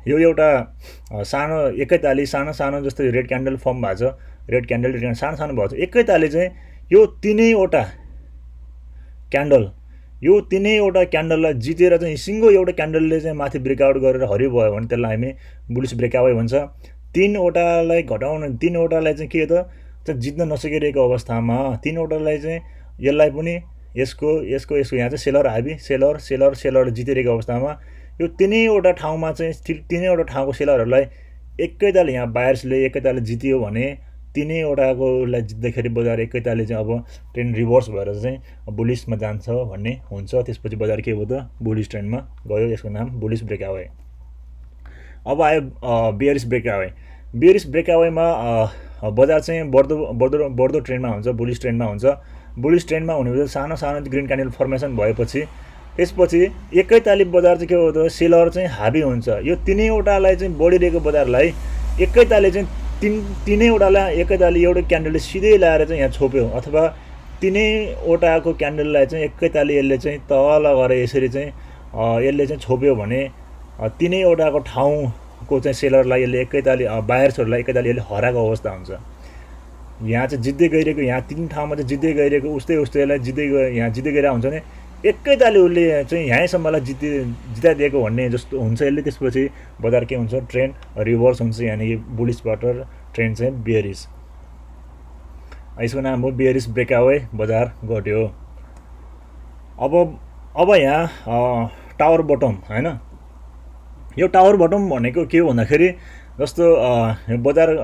यो एउटा सानो एकैताली सानो जस्तै रेड क्यान्डल फर्म भएको छ, रेड क्यान्डल सानो सानो भएको छ, एकैताली चाहिँ यो तिनैवटा क्यान्डललाई जितेर चाहिँ सिङ्गो एउटा क्यान्डलले चाहिँ माथि ब्रेकआउट गरेर हरियो भयो भने त्यसलाई हामी बुलिस ब्रेकआवे भन्छ। तीनवटालाई चाहिँ के हो त जित्न नसकिरहेको अवस्थामा तीनवटालाई चाहिँ यसलाई पनि यसको यहाँ चाहिँ सेलर हाबी सेलर जितिरहेको अवस्थामा यो तीनैवटा ठाउँमा चाहिँ तीनैवटा ठाउँको सेलरहरूलाई एकैताल यहाँ बायर्सले एकैताल जितियो भने तीनैवटाकोलाई जित्दाखेरि बजार एकैताले चाहिँ अब ट्रेन्ड रिभर्स भएर चाहिँ बुलिसमा जान्छ भन्ने हुन्छ। त्यसपछि बजार के हो त बुलिस ट्रेन्डमा गयो, यसको नाम बुलिस ब्रेकआवे। अब आयो बेयरिस ब्रेकआवे। बेयरिस ब्रेकआवेमा बजार चाहिँ बढ्दो ट्रेन्डमा हुन्छ, बुलिस ट्रेन्डमा हुन्छ। बुलिस ट्रेन्डमा हुने सानो सानो ग्रिन क्यान्डल फर्मेसन भएपछि त्यसपछि एकैताली बजार चाहिँ के हो त सेलर चाहिँ हाबी हुन्छ। यो तीनैवटालाई चाहिँ बढिरहेको बजारलाई एकैताले चाहिँ तीनैवटालाई एकैताली एउटा क्यान्डलले सिधै ल्याएर चाहिँ यहाँ छोप्यो अथवा तीनैवटाको क्यान्डललाई चाहिँ एकैताली यसले चाहिँ तल गएर यसरी चाहिँ यसले चाहिँ छोप्यो भने तीनैवटाको ठाउँको चाहिँ सेलरलाई यसले एकैताली बायर्सहरूलाई एकैताली यसले हराएको अवस्था हुन्छ। यहाँ चाहिँ जित्दै गइरहेको यहाँ तीन ठाउँमा चाहिँ जित्दै गइरहेको उस्तैलाई यहाँ जित्दै गइरहेको हुन्छ भने एकैताली उसले चाहिँ यहीँसम्मलाई जिताइदिएको भन्ने जस्तो हुन्छ यसले। त्यसपछि बजार के हुन्छ ट्रेन्ड रिभर्स हुन्छ, यानि कि बुलिसबाट ट्रेन्ड चाहिँ बेयरिस। यसको नाम हो बेयरिस ब्रेकआवे, बजार घट्यो। अब यहाँ टावर बटम हैन, यो टावर बटम भनेको के हो भन्दाखेरि जस्तो बजार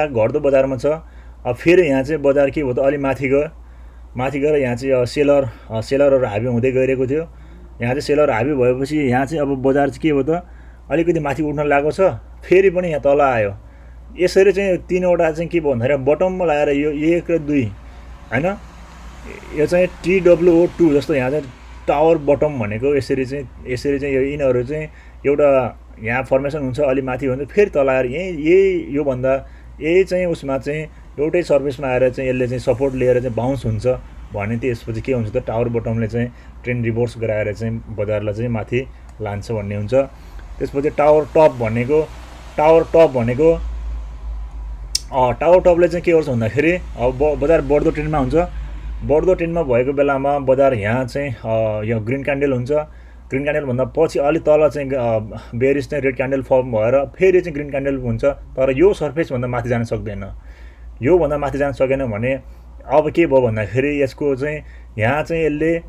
घट्दो बजारमा छ, फेरि यहाँ चाहिँ बजार के भयो त अलि माथि गएर यहाँ चाहिँ सेलरहरू हाबी हुँदै गइरहेको थियो। यहाँ चाहिँ सेलर हाबी भएपछि यहाँ चाहिँ अब बजार चाहिँ के भयो त अलिकति माथि उठ्न लागेको छ, फेरि पनि यहाँ तल आयो। यसरी चाहिँ तीनवटा चाहिँ के भयो भन्दाखेरि बटममा लगाएर यो 1 र 2 हैन, यो चाहिँ TWO2 जस्तो यहाँ चाहिँ टावर बटम भनेको यसरी चाहिँ यो यिनीहरू चाहिँ एउटा यहाँ फर्मेसन हुन्छ, अलि माथि हुन्छ फेरि तल आएर योभन्दा यही चाहिँ उसमा चाहिँ एउटै सर्भिसमा आएर चाहिँ यसले चाहिँ सपोर्ट लिएर चाहिँ बाउन्स हुन्छ भने त्यसपछि के हुन्छ त टावर बटमले चाहिँ ट्रेन्ड रिभर्स गराएर चाहिँ बजारलाई चाहिँ माथि लान्छ भन्ने हुन्छ। त्यसपछि टावर टपले चाहिँ के गर्छ भन्दाखेरि अब बजार बढ्दो ट्रेन्डमा हुन्छ। बढ्दो ट्रेन्डमा भएको बेलामा बजार यहाँ चाहिँ यो ग्रिन क्यान्डल हुन्छ, ग्रिन क्यान्डल भन्दा पछि अलि तल चाहिँ बेयरिस चाहिँ रेड क्यान्डल फर्म भएर फेरि चाहिँ ग्रिन क्यान्डल हुन्छ, तर यो सर्फेसभन्दा माथि जान सक्दैन। योभन्दा माथि जान सकेन भने अब के भयो भन्दाखेरि यसको चाहिँ यहाँ चाहिँ यसले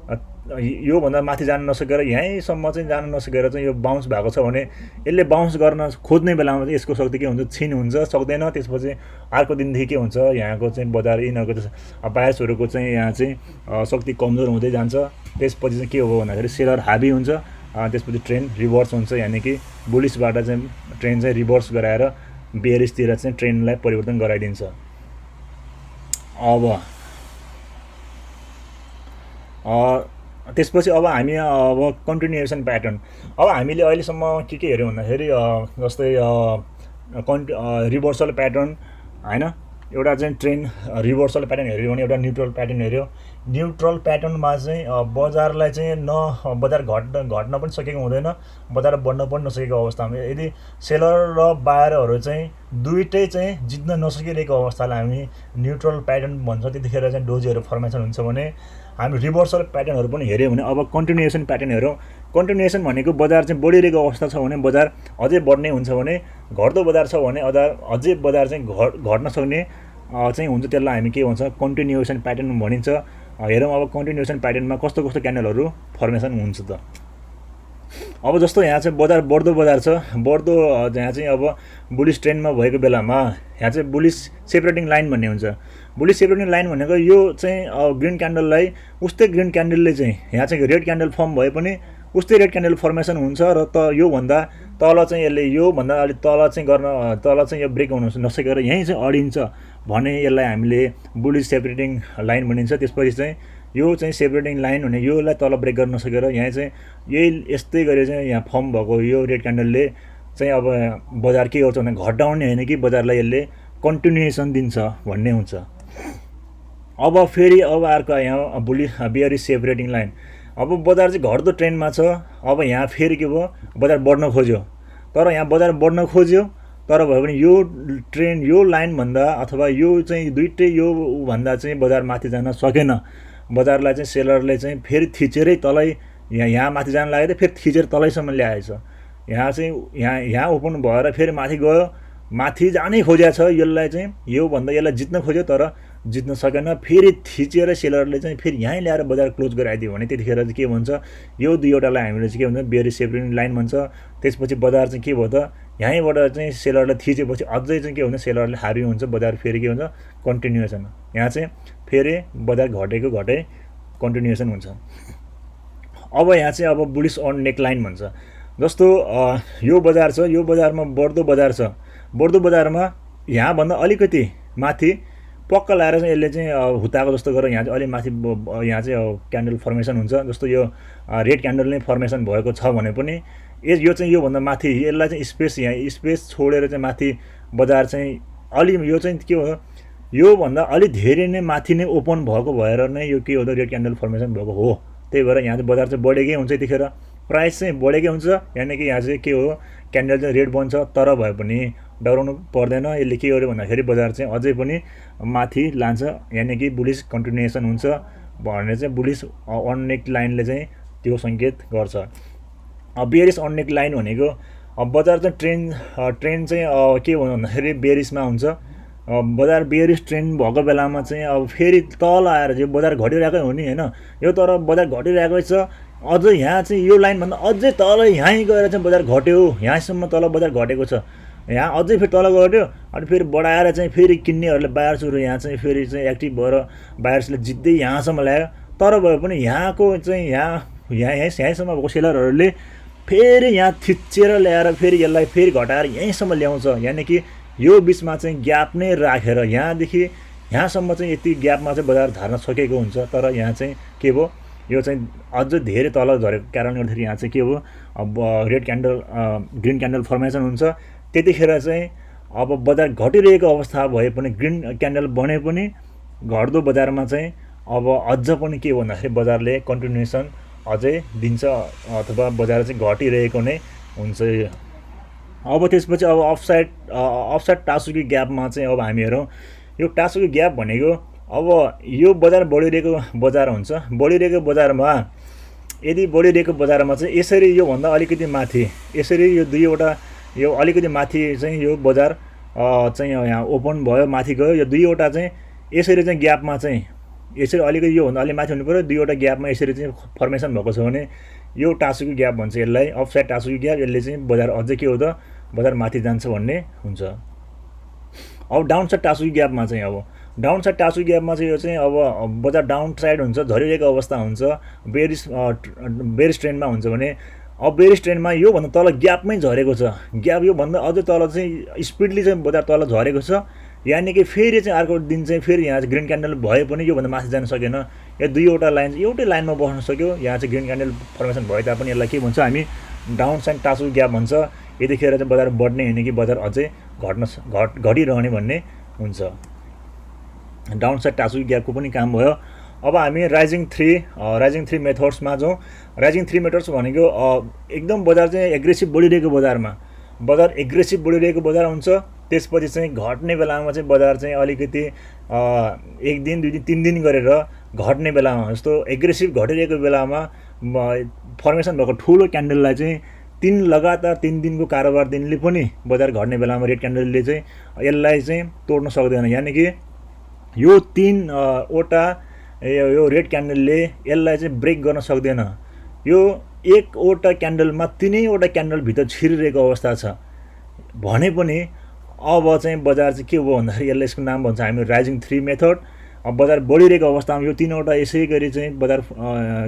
योभन्दा माथि जान नसकेर यहीँसम्म चाहिँ जान नसकेर चाहिँ यो बाउन्स भएको छ भने यसले बाउन्स गर्न खोज्ने बेलामा चाहिँ यसको शक्ति के हुन्छ क्षीण हुन्छ, सक्दैन। त्यसपछि अर्को दिनदेखि के हुन्छ यहाँको चाहिँ बजार यिनीहरूको बायर्सहरूको चाहिँ यहाँ चाहिँ शक्ति कमजोर हुँदै जान्छ। त्यसपछि चाहिँ के हो भन्दाखेरि सेलर हाबी हुन्छ, त्यसपछि ट्रेन्ड रिभर्स हुन्छ, यानि कि बुलिसबाट चाहिँ ट्रेन्ड चाहिँ रिभर्स गराएर बेयरिसतिर चाहिँ ट्रेन्डलाई परिवर्तन गराइदिन्छ। त्यसपछि अब हामी कन्टिन्युएसन प्याटर्न, अब हामीले अहिलेसम्म के हेऱ्यौँ भन्दाखेरि जस्तै रिभर्सल प्याटर्न हैन, एउटा चाहिँ ट्रेन्ड रिभर्सल प्याटर्न हेऱ्यो भने एउटा न्युट्रल प्याटर्न हेऱ्यो, न्युट्रल प्याटर्नमा चाहिँ बजारलाई चाहिँ बजार घट्न पनि सकेको हुँदैन, बजार बढ्न पनि नसकेको अवस्थामा यदि सेलर र बायरहरू चाहिँ दुइटै चाहिँ जित्न नसकिरहेको अवस्थालाई हामी न्युट्रल प्याटर्न भन्छ। त्यतिखेर चाहिँ डोजीहरू फर्मेसन हुन्छ भने हामी रिभर्सल प्याटर्नहरू पनि हेऱ्यौँ भने अब कन्टिन्युएसन प्याटर्न हेरौँ। कन्टिन्युएसन भनेको बजार चाहिँ बढिरहेको अवस्था छ भने बजार अझै बढ्ने हुन्छ भने, घट्दो बजार छ भने अझै बजार चाहिँ घट्न सक्ने चाहिँ हुन्छ। त्यसलाई हामी के भन्छ कन्टिन्युएसन प्याटर्न भनिन्छ। हेरौँ अब कन्टिन्युएसन प्याटर्नमा कस्तो कस्तो क्यान्डलहरू फर्मेसन हुन्छ त। अब जस्तो यहाँ चाहिँ बजार बढ्दो बजार छ, बढ्दो यहाँ चाहिँ अब बुलिस ट्रेन्डमा भएको बेलामा यहाँ चाहिँ बुलिस सेपरेटिङ लाइन भन्ने हुन्छ। बुलिस सेपरेटिङ लाइन भनेको यो चाहिँ ग्रिन क्यान्डललाई उस्तै ग्रिन क्यान्डलले चाहिँ यहाँ चाहिँ रेड क्यान्डल फर्म भए पनि उस्तै रेड क्यान्डल फर्मेसन हुन्छ र योभन्दा तल चाहिँ यसले योभन्दा अलिक तल चाहिँ यो ब्रेक हुन नसकेर यहीँ चाहिँ अडिन्छ भने यसलाई हामीले बुलिस सेपरेटिङ लाइन भनिन्छ। त्यसपछि चाहिँ यो चाहिँ सेपरेटिङ लाइन भने योलाई तल ब्रेक गर्न नसकेर यहाँ चाहिँ यही यस्तै गरी चाहिँ यहाँ फर्म भएको यो रेड क्यान्डलले चाहिँ अब बजार के गर्छ भने घटाउने होइन कि बजारलाई यसले कन्टिन्युएसन दिन्छ भन्ने हुन्छ। अब फेरि अब अर्को यहाँ बियरिस सेपरेटिङ लाइन। अब बजार चाहिँ घट्दो ट्रेन्डमा छ, अब यहाँ फेरि के भयो बजार बढ्न खोज्यो, तर यहाँ बजार बढ्न खोज्यो तर भयो भने यो ट्रेन्ड यो लाइनभन्दा अथवा यो चाहिँ दुइटै यो भन्दा चाहिँ बजार माथि जान सकेन। बजारलाई चाहिँ सेलरले चाहिँ फेरि थिचेरै तलै यहाँ माथि जान लाग्यो त फेरि थिचेर तलैसम्म ल्याएछ। यहाँ चाहिँ यहाँ ओपन भएर फेरि माथि गयो, माथि जानै खोजेको छ यसलाई चाहिँ योभन्दा यसलाई जित्न खोज्यो तर जित्न सकेन। फेरि थिचेर सेलरले चाहिँ फेरि यहीँ ल्याएर बजार क्लोज गराइदियो भने त्यतिखेर चाहिँ के भन्छ यो दुईवटालाई हामीले चाहिँ के भन्छ बियरिस सेपरेटिङ लाइन भन्छ। त्यसपछि बजार चाहिँ के भयो त यहीँबाट चाहिँ सेलरले थिचेपछि अझै चाहिँ के हुन्छ सेलरले हारी हुन्छ, बजार फेरि के हुन्छ कन्टिन्युएसन। यहाँ चाहिँ फेरि बजार घटेको घटै कन्टिन्युएसन हुन्छ। अब यहाँ चाहिँ अब बुलिस अन नेक लाइन भन्छ। जस्तो यो बजार छ, यो बजारमा बढ्दो बजार छ, बढ्दो बजारमा यहाँभन्दा अलिकति माथि पक्का लाएर चाहिँ यसले चाहिँ हुताको जस्तो गरेर यहाँ चाहिँ अलिक माथि यहाँ चाहिँ क्यान्डल फर्मेसन हुन्छ। जस्तो यो रेड क्यान्डल नै फर्मेसन भएको छ भने पनि यो चाहिँ योभन्दा माथि यसलाई चाहिँ स्पेस यहाँ स्पेस छोडेर चाहिँ माथि बजार चाहिँ अलि यो चाहिँ के हो योभन्दा अलिक धेरै नै माथि नै ओपन भएको भएर नै यो के हो त रेड क्यान्डल फर्मेसन भएको हो। त्यही भएर यहाँ चाहिँ बजार चाहिँ बढेकै हुन्छ, यतिखेर प्राइस चाहिँ बढेकै हुन्छ। यानि कि यहाँ चाहिँ के हो क्यान्डल चाहिँ रेड बन्छ तर भए पनि डराउनु पर्दैन। यसले के गर्यो भन्दाखेरि बजार चाहिँ अझै पनि माथि लान्छ, यानि कि बुलिस कन्टिन्युएसन हुन्छ भनेर चाहिँ बुलिस अन नेक लाइनले चाहिँ त्यो सङ्केत गर्छ। बेरिस अन नेक लाइन भनेको बजार चाहिँ ट्रेन्ड चाहिँ के भन्नु भन्दाखेरि बेरिसमा हुन्छ। बजार बेरिस ट्रेन्ड भएको बेलामा चाहिँ अब फेरि तल आएर चाहिँ बजार घटिरहेकै हो नि होइन, यो तर बजार घटिरहेकै छ। अझ यहाँ चाहिँ यो लाइनभन्दा अझै तल यहीँ गएर चाहिँ बजार घट्यो, यहाँसम्म तल बजार घटेको छ, यहाँ अझै फेरि तल गयो अनि फेरि बढाएर चाहिँ फेरि किन्नेहरूले बायर्सहरू यहाँ चाहिँ फेरि चाहिँ एक्टिभ भएर बायर्सले जित्दै यहाँसम्म ल्यायो। तर भए पनि यहाँको चाहिँ यहीँसम्म भएको सेलरहरूले फेरि यहाँ थिचेर ल्याएर फेरि यसलाई फेरि घटाएर यहीँसम्म ल्याउँछ। यानि कि यो बिचमा चाहिँ ग्याप नै राखेर यहाँदेखि यहाँसम्म चाहिँ यति ग्यापमा चाहिँ बजार धार्न सकेको हुन्छ। तर यहाँ चाहिँ के भयो यो चाहिँ अझ धेरै तल झरेको कारणले गर्दाखेरि यहाँ चाहिँ के हो अब red candle green candle formation हुन्छ। त्यतिखेर चाहिँ अब बजार घटिरहेको अवस्था भए पनि ग्रिन क्यान्डल बने पनि घट्दो बजारमा चाहिँ अब अझ पनि के भन्दाखेरि बजारले कन्टिन्युएसन अझै दिन्छ अथवा बजार चाहिँ घटिरहेको नै हुन्छ। अब त्यसपछि अब अफसाइड टासुकी ग्यापमा चाहिँ अब हामी हेरौँ। यो टासुकी ग्याप भनेको अब यो बजार बढिरहेको बजार हुन्छ, बढिरहेको बजारमा यदि बढिरहेको बजारमा चाहिँ यसरी योभन्दा अलिकति माथि यसरी यो दुईवटा यो अलिकति माथि चाहिँ यो बजार चाहिँ यहाँ ओपन भयो माथि गयो, यो दुईवटा चाहिँ यसरी चाहिँ ग्यापमा चाहिँ यसरी अलिकति योभन्दा अलिक माथि हुनु पऱ्यो, दुईवटा ग्यापमा यसरी चाहिँ फर्मेसन भएको छ भने यो टासुकी ग्याप भन्छ यसलाई, अफसाइड टासुकी ग्याप। यसले चाहिँ बजार अझै के हो त बजार माथि जान्छ भन्ने हुन्छ। अब डाउन साइड टासुकी ग्यापमा चाहिँ अब डाउन साइड टासुकी ग्यापमा चाहिँ यो चाहिँ अब बजार डाउन साइड हुन्छ, झरिरहेको अवस्था हुन्छ, बेरिस ट्रेन्डमा हुन्छ भने अब बेरिस ट्रेन्डमा योभन्दा तल ग्यापमै झरेको छ, ग्याप योभन्दा अझै तल चाहिँ स्पिडली चाहिँ बजार तल झरेको छ। यानि कि फेरि चाहिँ अर्को दिन चाहिँ फेरि यहाँ चाहिँ ग्रिन क्यान्डल भए पनि योभन्दा माथि जान सकेन, यो दुईवटा लाइन चाहिँ एउटै लाइनमा बस्न सक्यो। यहाँ चाहिँ ग्रिन क्यान्डल फर्मेसन भए तापनि यसलाई के भन्छ हामी डाउन साइड टासुकी ग्याप भन्छ। यतिखेर चाहिँ बजार बढ्ने होइन कि बजार अझै घटिरहने भन्ने हुन्छ। डाउन साइड टासुकी ग्यापको पनि काम भयो। अब हामी राइजिङ थ्री मेथड्समा जाउँ। राइजिङ थ्री मेथड्स भनेको एकदम बजार चाहिँ एग्रेसिभ बढिरहेको बजार एग्रेसिभ बढिरहेको बजार हुन्छ। त्यसपछि चाहिँ घट्ने बेलामा चाहिँ बजार चाहिँ अलिकति 1 दिन 2 दिन 3 दिन गरेर घट्ने बेलामा, जस्तो एग्रेसिभ घटिरहेको बेलामा फर्मेसन भएको ठुलो क्यान्डललाई चाहिँ लगातार 3 दिनको कारोबार दिनले पनि बजार घट्ने बेलामा रेड क्यान्डलले चाहिँ यसलाई चाहिँ तोड्न सक्दैन। यानि कि यो 3 वटा यो रेड क्यान्डलले यसलाई चाहिँ ब्रेक गर्न सक्दैन। यो एकवटा क्यान्डलमा 3वटा क्यान्डल भित्र छिरिरहेको अवस्था छ भने पनि अब चाहिँ बजार चाहिँ के हो भन्दाखेरि यसलाई यसको नाम भन्छ हामी राइजिङ थ्री मेथड। अब बजार बढिरहेको अवस्थामा यो 3वटा यसै गरी चाहिँ बजार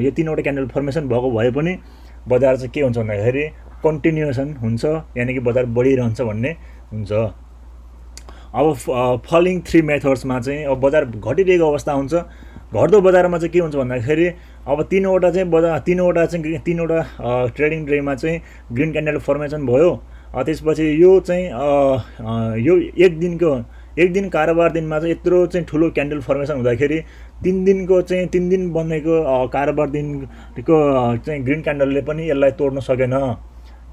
यो 3वटा क्यान्डल फर्मेसन भएको भए पनि बजार चाहिँ के हुन्छ भन्दाखेरि कन्टिन्युएसन हुन्छ, यानि कि बजार बढिरहन्छ भन्ने हुन्छ। अब फलिङ थ्री मेथड्समा चाहिँ अब बजार घटिरहेको अवस्था हुन्छ। घट्दो बजारमा चाहिँ के हुन्छ भन्दाखेरि अब 3वटा चाहिँ 3वटा ट्रेडिङ डेमा चाहिँ ग्रिन क्यान्डल फर्मेसन भयो। त्यसपछि यो चाहिँ यो एक दिन कारोबार दिनमा चाहिँ यत्रो चाहिँ ठुलो क्यान्डल फर्मेसन हुँदाखेरि 3 दिन बनेको कारोबार दिनको चाहिँ ग्रिन क्यान्डलले पनि यसलाई तोड्न सकेन,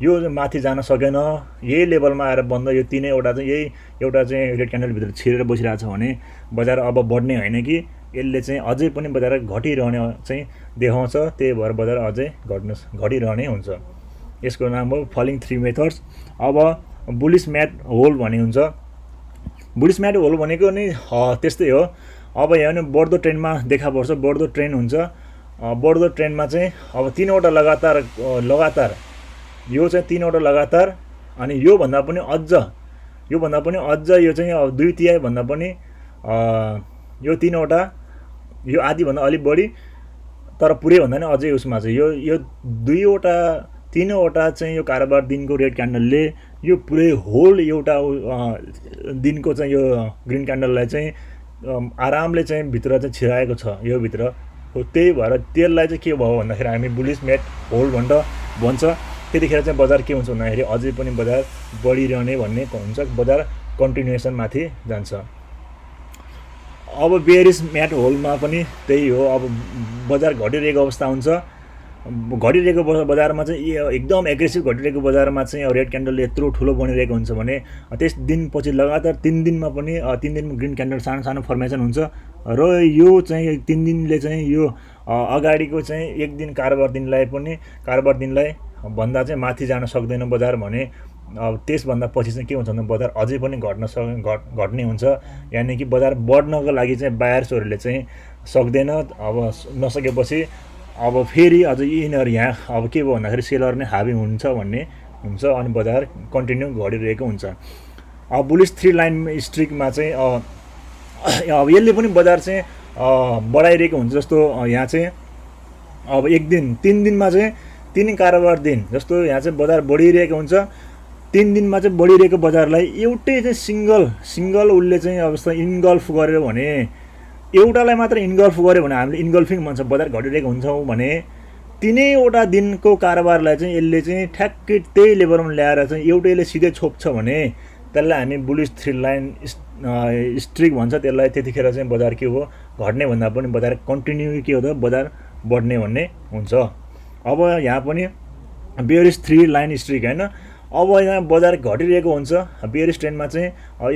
यो माथि जान सकेन। यही लेभलमा आएर बन्द यो 3वटा चाहिँ यही एउटा चाहिँ रेड क्यान्डलभित्र छिरेर बसिरहेको छ भने बजार अब बढ्ने होइन कि यसले चाहिँ अझै पनि बजार घटिरहने चाहिँ देखाउँछ। त्यही भएर बजार अझै घटिरहने हुन्छ। यसको नाम हो फलिङ थ्री मेथड्स। अब बुलिस म्याट होल भन्ने हुन्छ। बुलिस म्याट होल भनेको नि त्यस्तै हो। अब यहाँ बढ्दो ट्रेन्डमा देखा पर्छ, बढ्दो ट्रेन्ड हुन्छ। बढ्दो ट्रेन्डमा चाहिँ अब 3वटा लगातार यो चाहिँ 3वटा लगातार, अनि योभन्दा पनि अझ यो चाहिँ अब 2/3 भन्दा पनि यो 3वटा यो आधीभन्दा अलिक बढी, तर पुरै भन्दा नि अझै उसमा चाहिँ यो 3वटा चाहिँ यो कारोबार दिनको रेड क्यान्डलले यो पुरै होल एउटा दिनको चाहिँ यो ग्रिन क्यान्डललाई चाहिँ आरामले चाहिँ भित्र चाहिँ छिराएको छ यो भित्र हो। त्यही भएर त्यसलाई चाहिँ के भयो भन्दाखेरि हामी बुलिस म्याट होल भन्छ। त्यतिखेर चाहिँ बजार के हुन्छ भन्दाखेरि अझै पनि बजार बढिरहने भन्ने हुन्छ, बजार कन्टिन्युएसन माथि जान्छ। अब बेयरिस म्याट होलमा पनि त्यही हो। अब बजार घटिरहेको अवस्था हुन्छ। घटिरहेको बजारमा चाहिँ एकदम एग्रेसिभ घटिरहेको बजारमा चाहिँ रेड क्यान्डलले यत्रो ठुलो बनिरहेको हुन्छ भने त्यस दिनपछि लगातार 3 दिनमा पनि 3 दिनमा ग्रिन क्यान्डल सानो फर्मेसन हुन्छ। र यो चाहिँ 3 दिनले चाहिँ यो अगाडिको चाहिँ 1 दिन कारोबार दिनलाई भन्दा चाहिँ माथि जान सक्दैन बजार भने अब त्यसभन्दा पछि चाहिँ के हुन्छ भने बजार अझै पनि घट्ने हुन्छ। यानि कि बजार बढ्नको लागि चाहिँ बायर्सहरूले चाहिँ सक्दैन। अब नसकेपछि अब फेरि अझ यिनीहरू यहाँ अब के भयो भन्दाखेरि सेलर नै हाबी हुन्छ भन्ने हुन्छ, अनि बजार कन्टिन्यू घटिरहेको हुन्छ। अब बुलिस थ्री लाइन स्ट्रिकमा चाहिँ अब यसले पनि बजार चाहिँ बढाइरहेको हुन्छ। जस्तो यहाँ चाहिँ अब 1 दिन 3 दिनमा चाहिँ 3 कारोबार दिन जस्तो यहाँ चाहिँ बजार बढिरहेको हुन्छ। 3 दिनमा चाहिँ बढिरहेको बजारलाई एउटै चाहिँ सिङ्गल उसले चाहिँ अब जस्तो इन्गल्फ गरेर भने एउटालाई मात्र इन्गल्फ गर्यो भने हामीले इन्गल्फिङ भन्छ। बजार घटिरहेको हुन्छ भने 3वटा दिनको कारोबारलाई चाहिँ यसले चाहिँ ठ्याक्कै त्यही लेभलमा ल्याएर चाहिँ एउटैले सिधै छोप्छ भने त्यसलाई हामी बुलिस थ्री लाइन स्ट्रिक भन्छ। त्यसलाई त्यतिखेर चाहिँ बजार के हो घट्ने भन्दा पनि बजार कन्टिन्यू के हो त बजार बढ्ने भन्ने हुन्छ। अब यहाँ पनि बेयरिस थ्री लाइन स्ट्रिक होइन। अब यहाँ बजार घटिरहेको हुन्छ। बेयरिस ट्रेन्डमा चाहिँ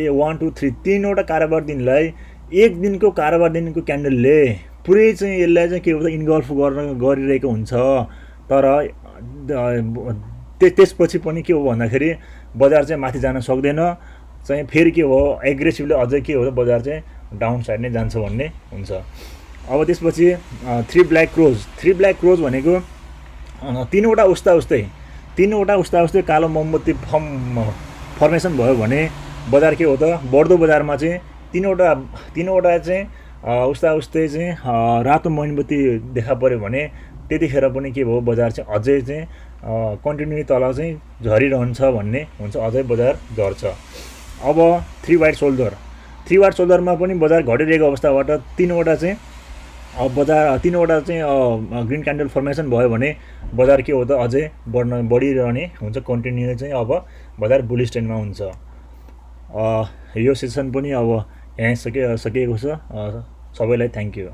यो 1 2 3 3वटा कारोबार दिनलाई 1 दिनको कारोबार दिनको क्यान्डलले पुरै चाहिँ यसलाई चाहिँ के हो इन्गल्फ गरिरहेको हुन्छ। तर त्यसपछि पनि के हो भन्दाखेरि बजार चाहिँ माथि जान सक्दैन, चाहिँ फेरि के हो एग्रेसिभली अझै के हो बजार चाहिँ डाउन साइड नै जान्छ भन्ने हुन्छ। अब त्यसपछि थ्री ब्ल्याक क्रोज भनेको 3वटा उस्ता कालो मोमबत्ती फर्मेसन भयो भने बजार के हो त बढ्दो बजारमा चाहिँ 3वटा चाहिँ उस्तै चाहिँ रातो मोमबत्ती देखा पर्यो भने त्यतिखेर पनि के भयो बजार चाहिँ अझै चाहिँ कन्टिन्यू तल चाहिँ झरिरहन्छ भन्ने हुन्छ, अझै बजार झर्छ। अब थ्री वाइट सोल्डरमा पनि बजार घटिरहेको अवस्थाबाट 3वटा चाहिँ बजार 3वटा चाहिँ ग्रिन क्यान्डल फर्मेसन भयो भने बजार के हो त अझै बढिरहने हुन्छ, कन्टिन्यू चाहिँ अब बजार बुलिस ट्रेन्डमा हुन्छ। यो सेसन पनि अब यहाँ सकिएको छ। सबैलाई थ्याङ्क यू।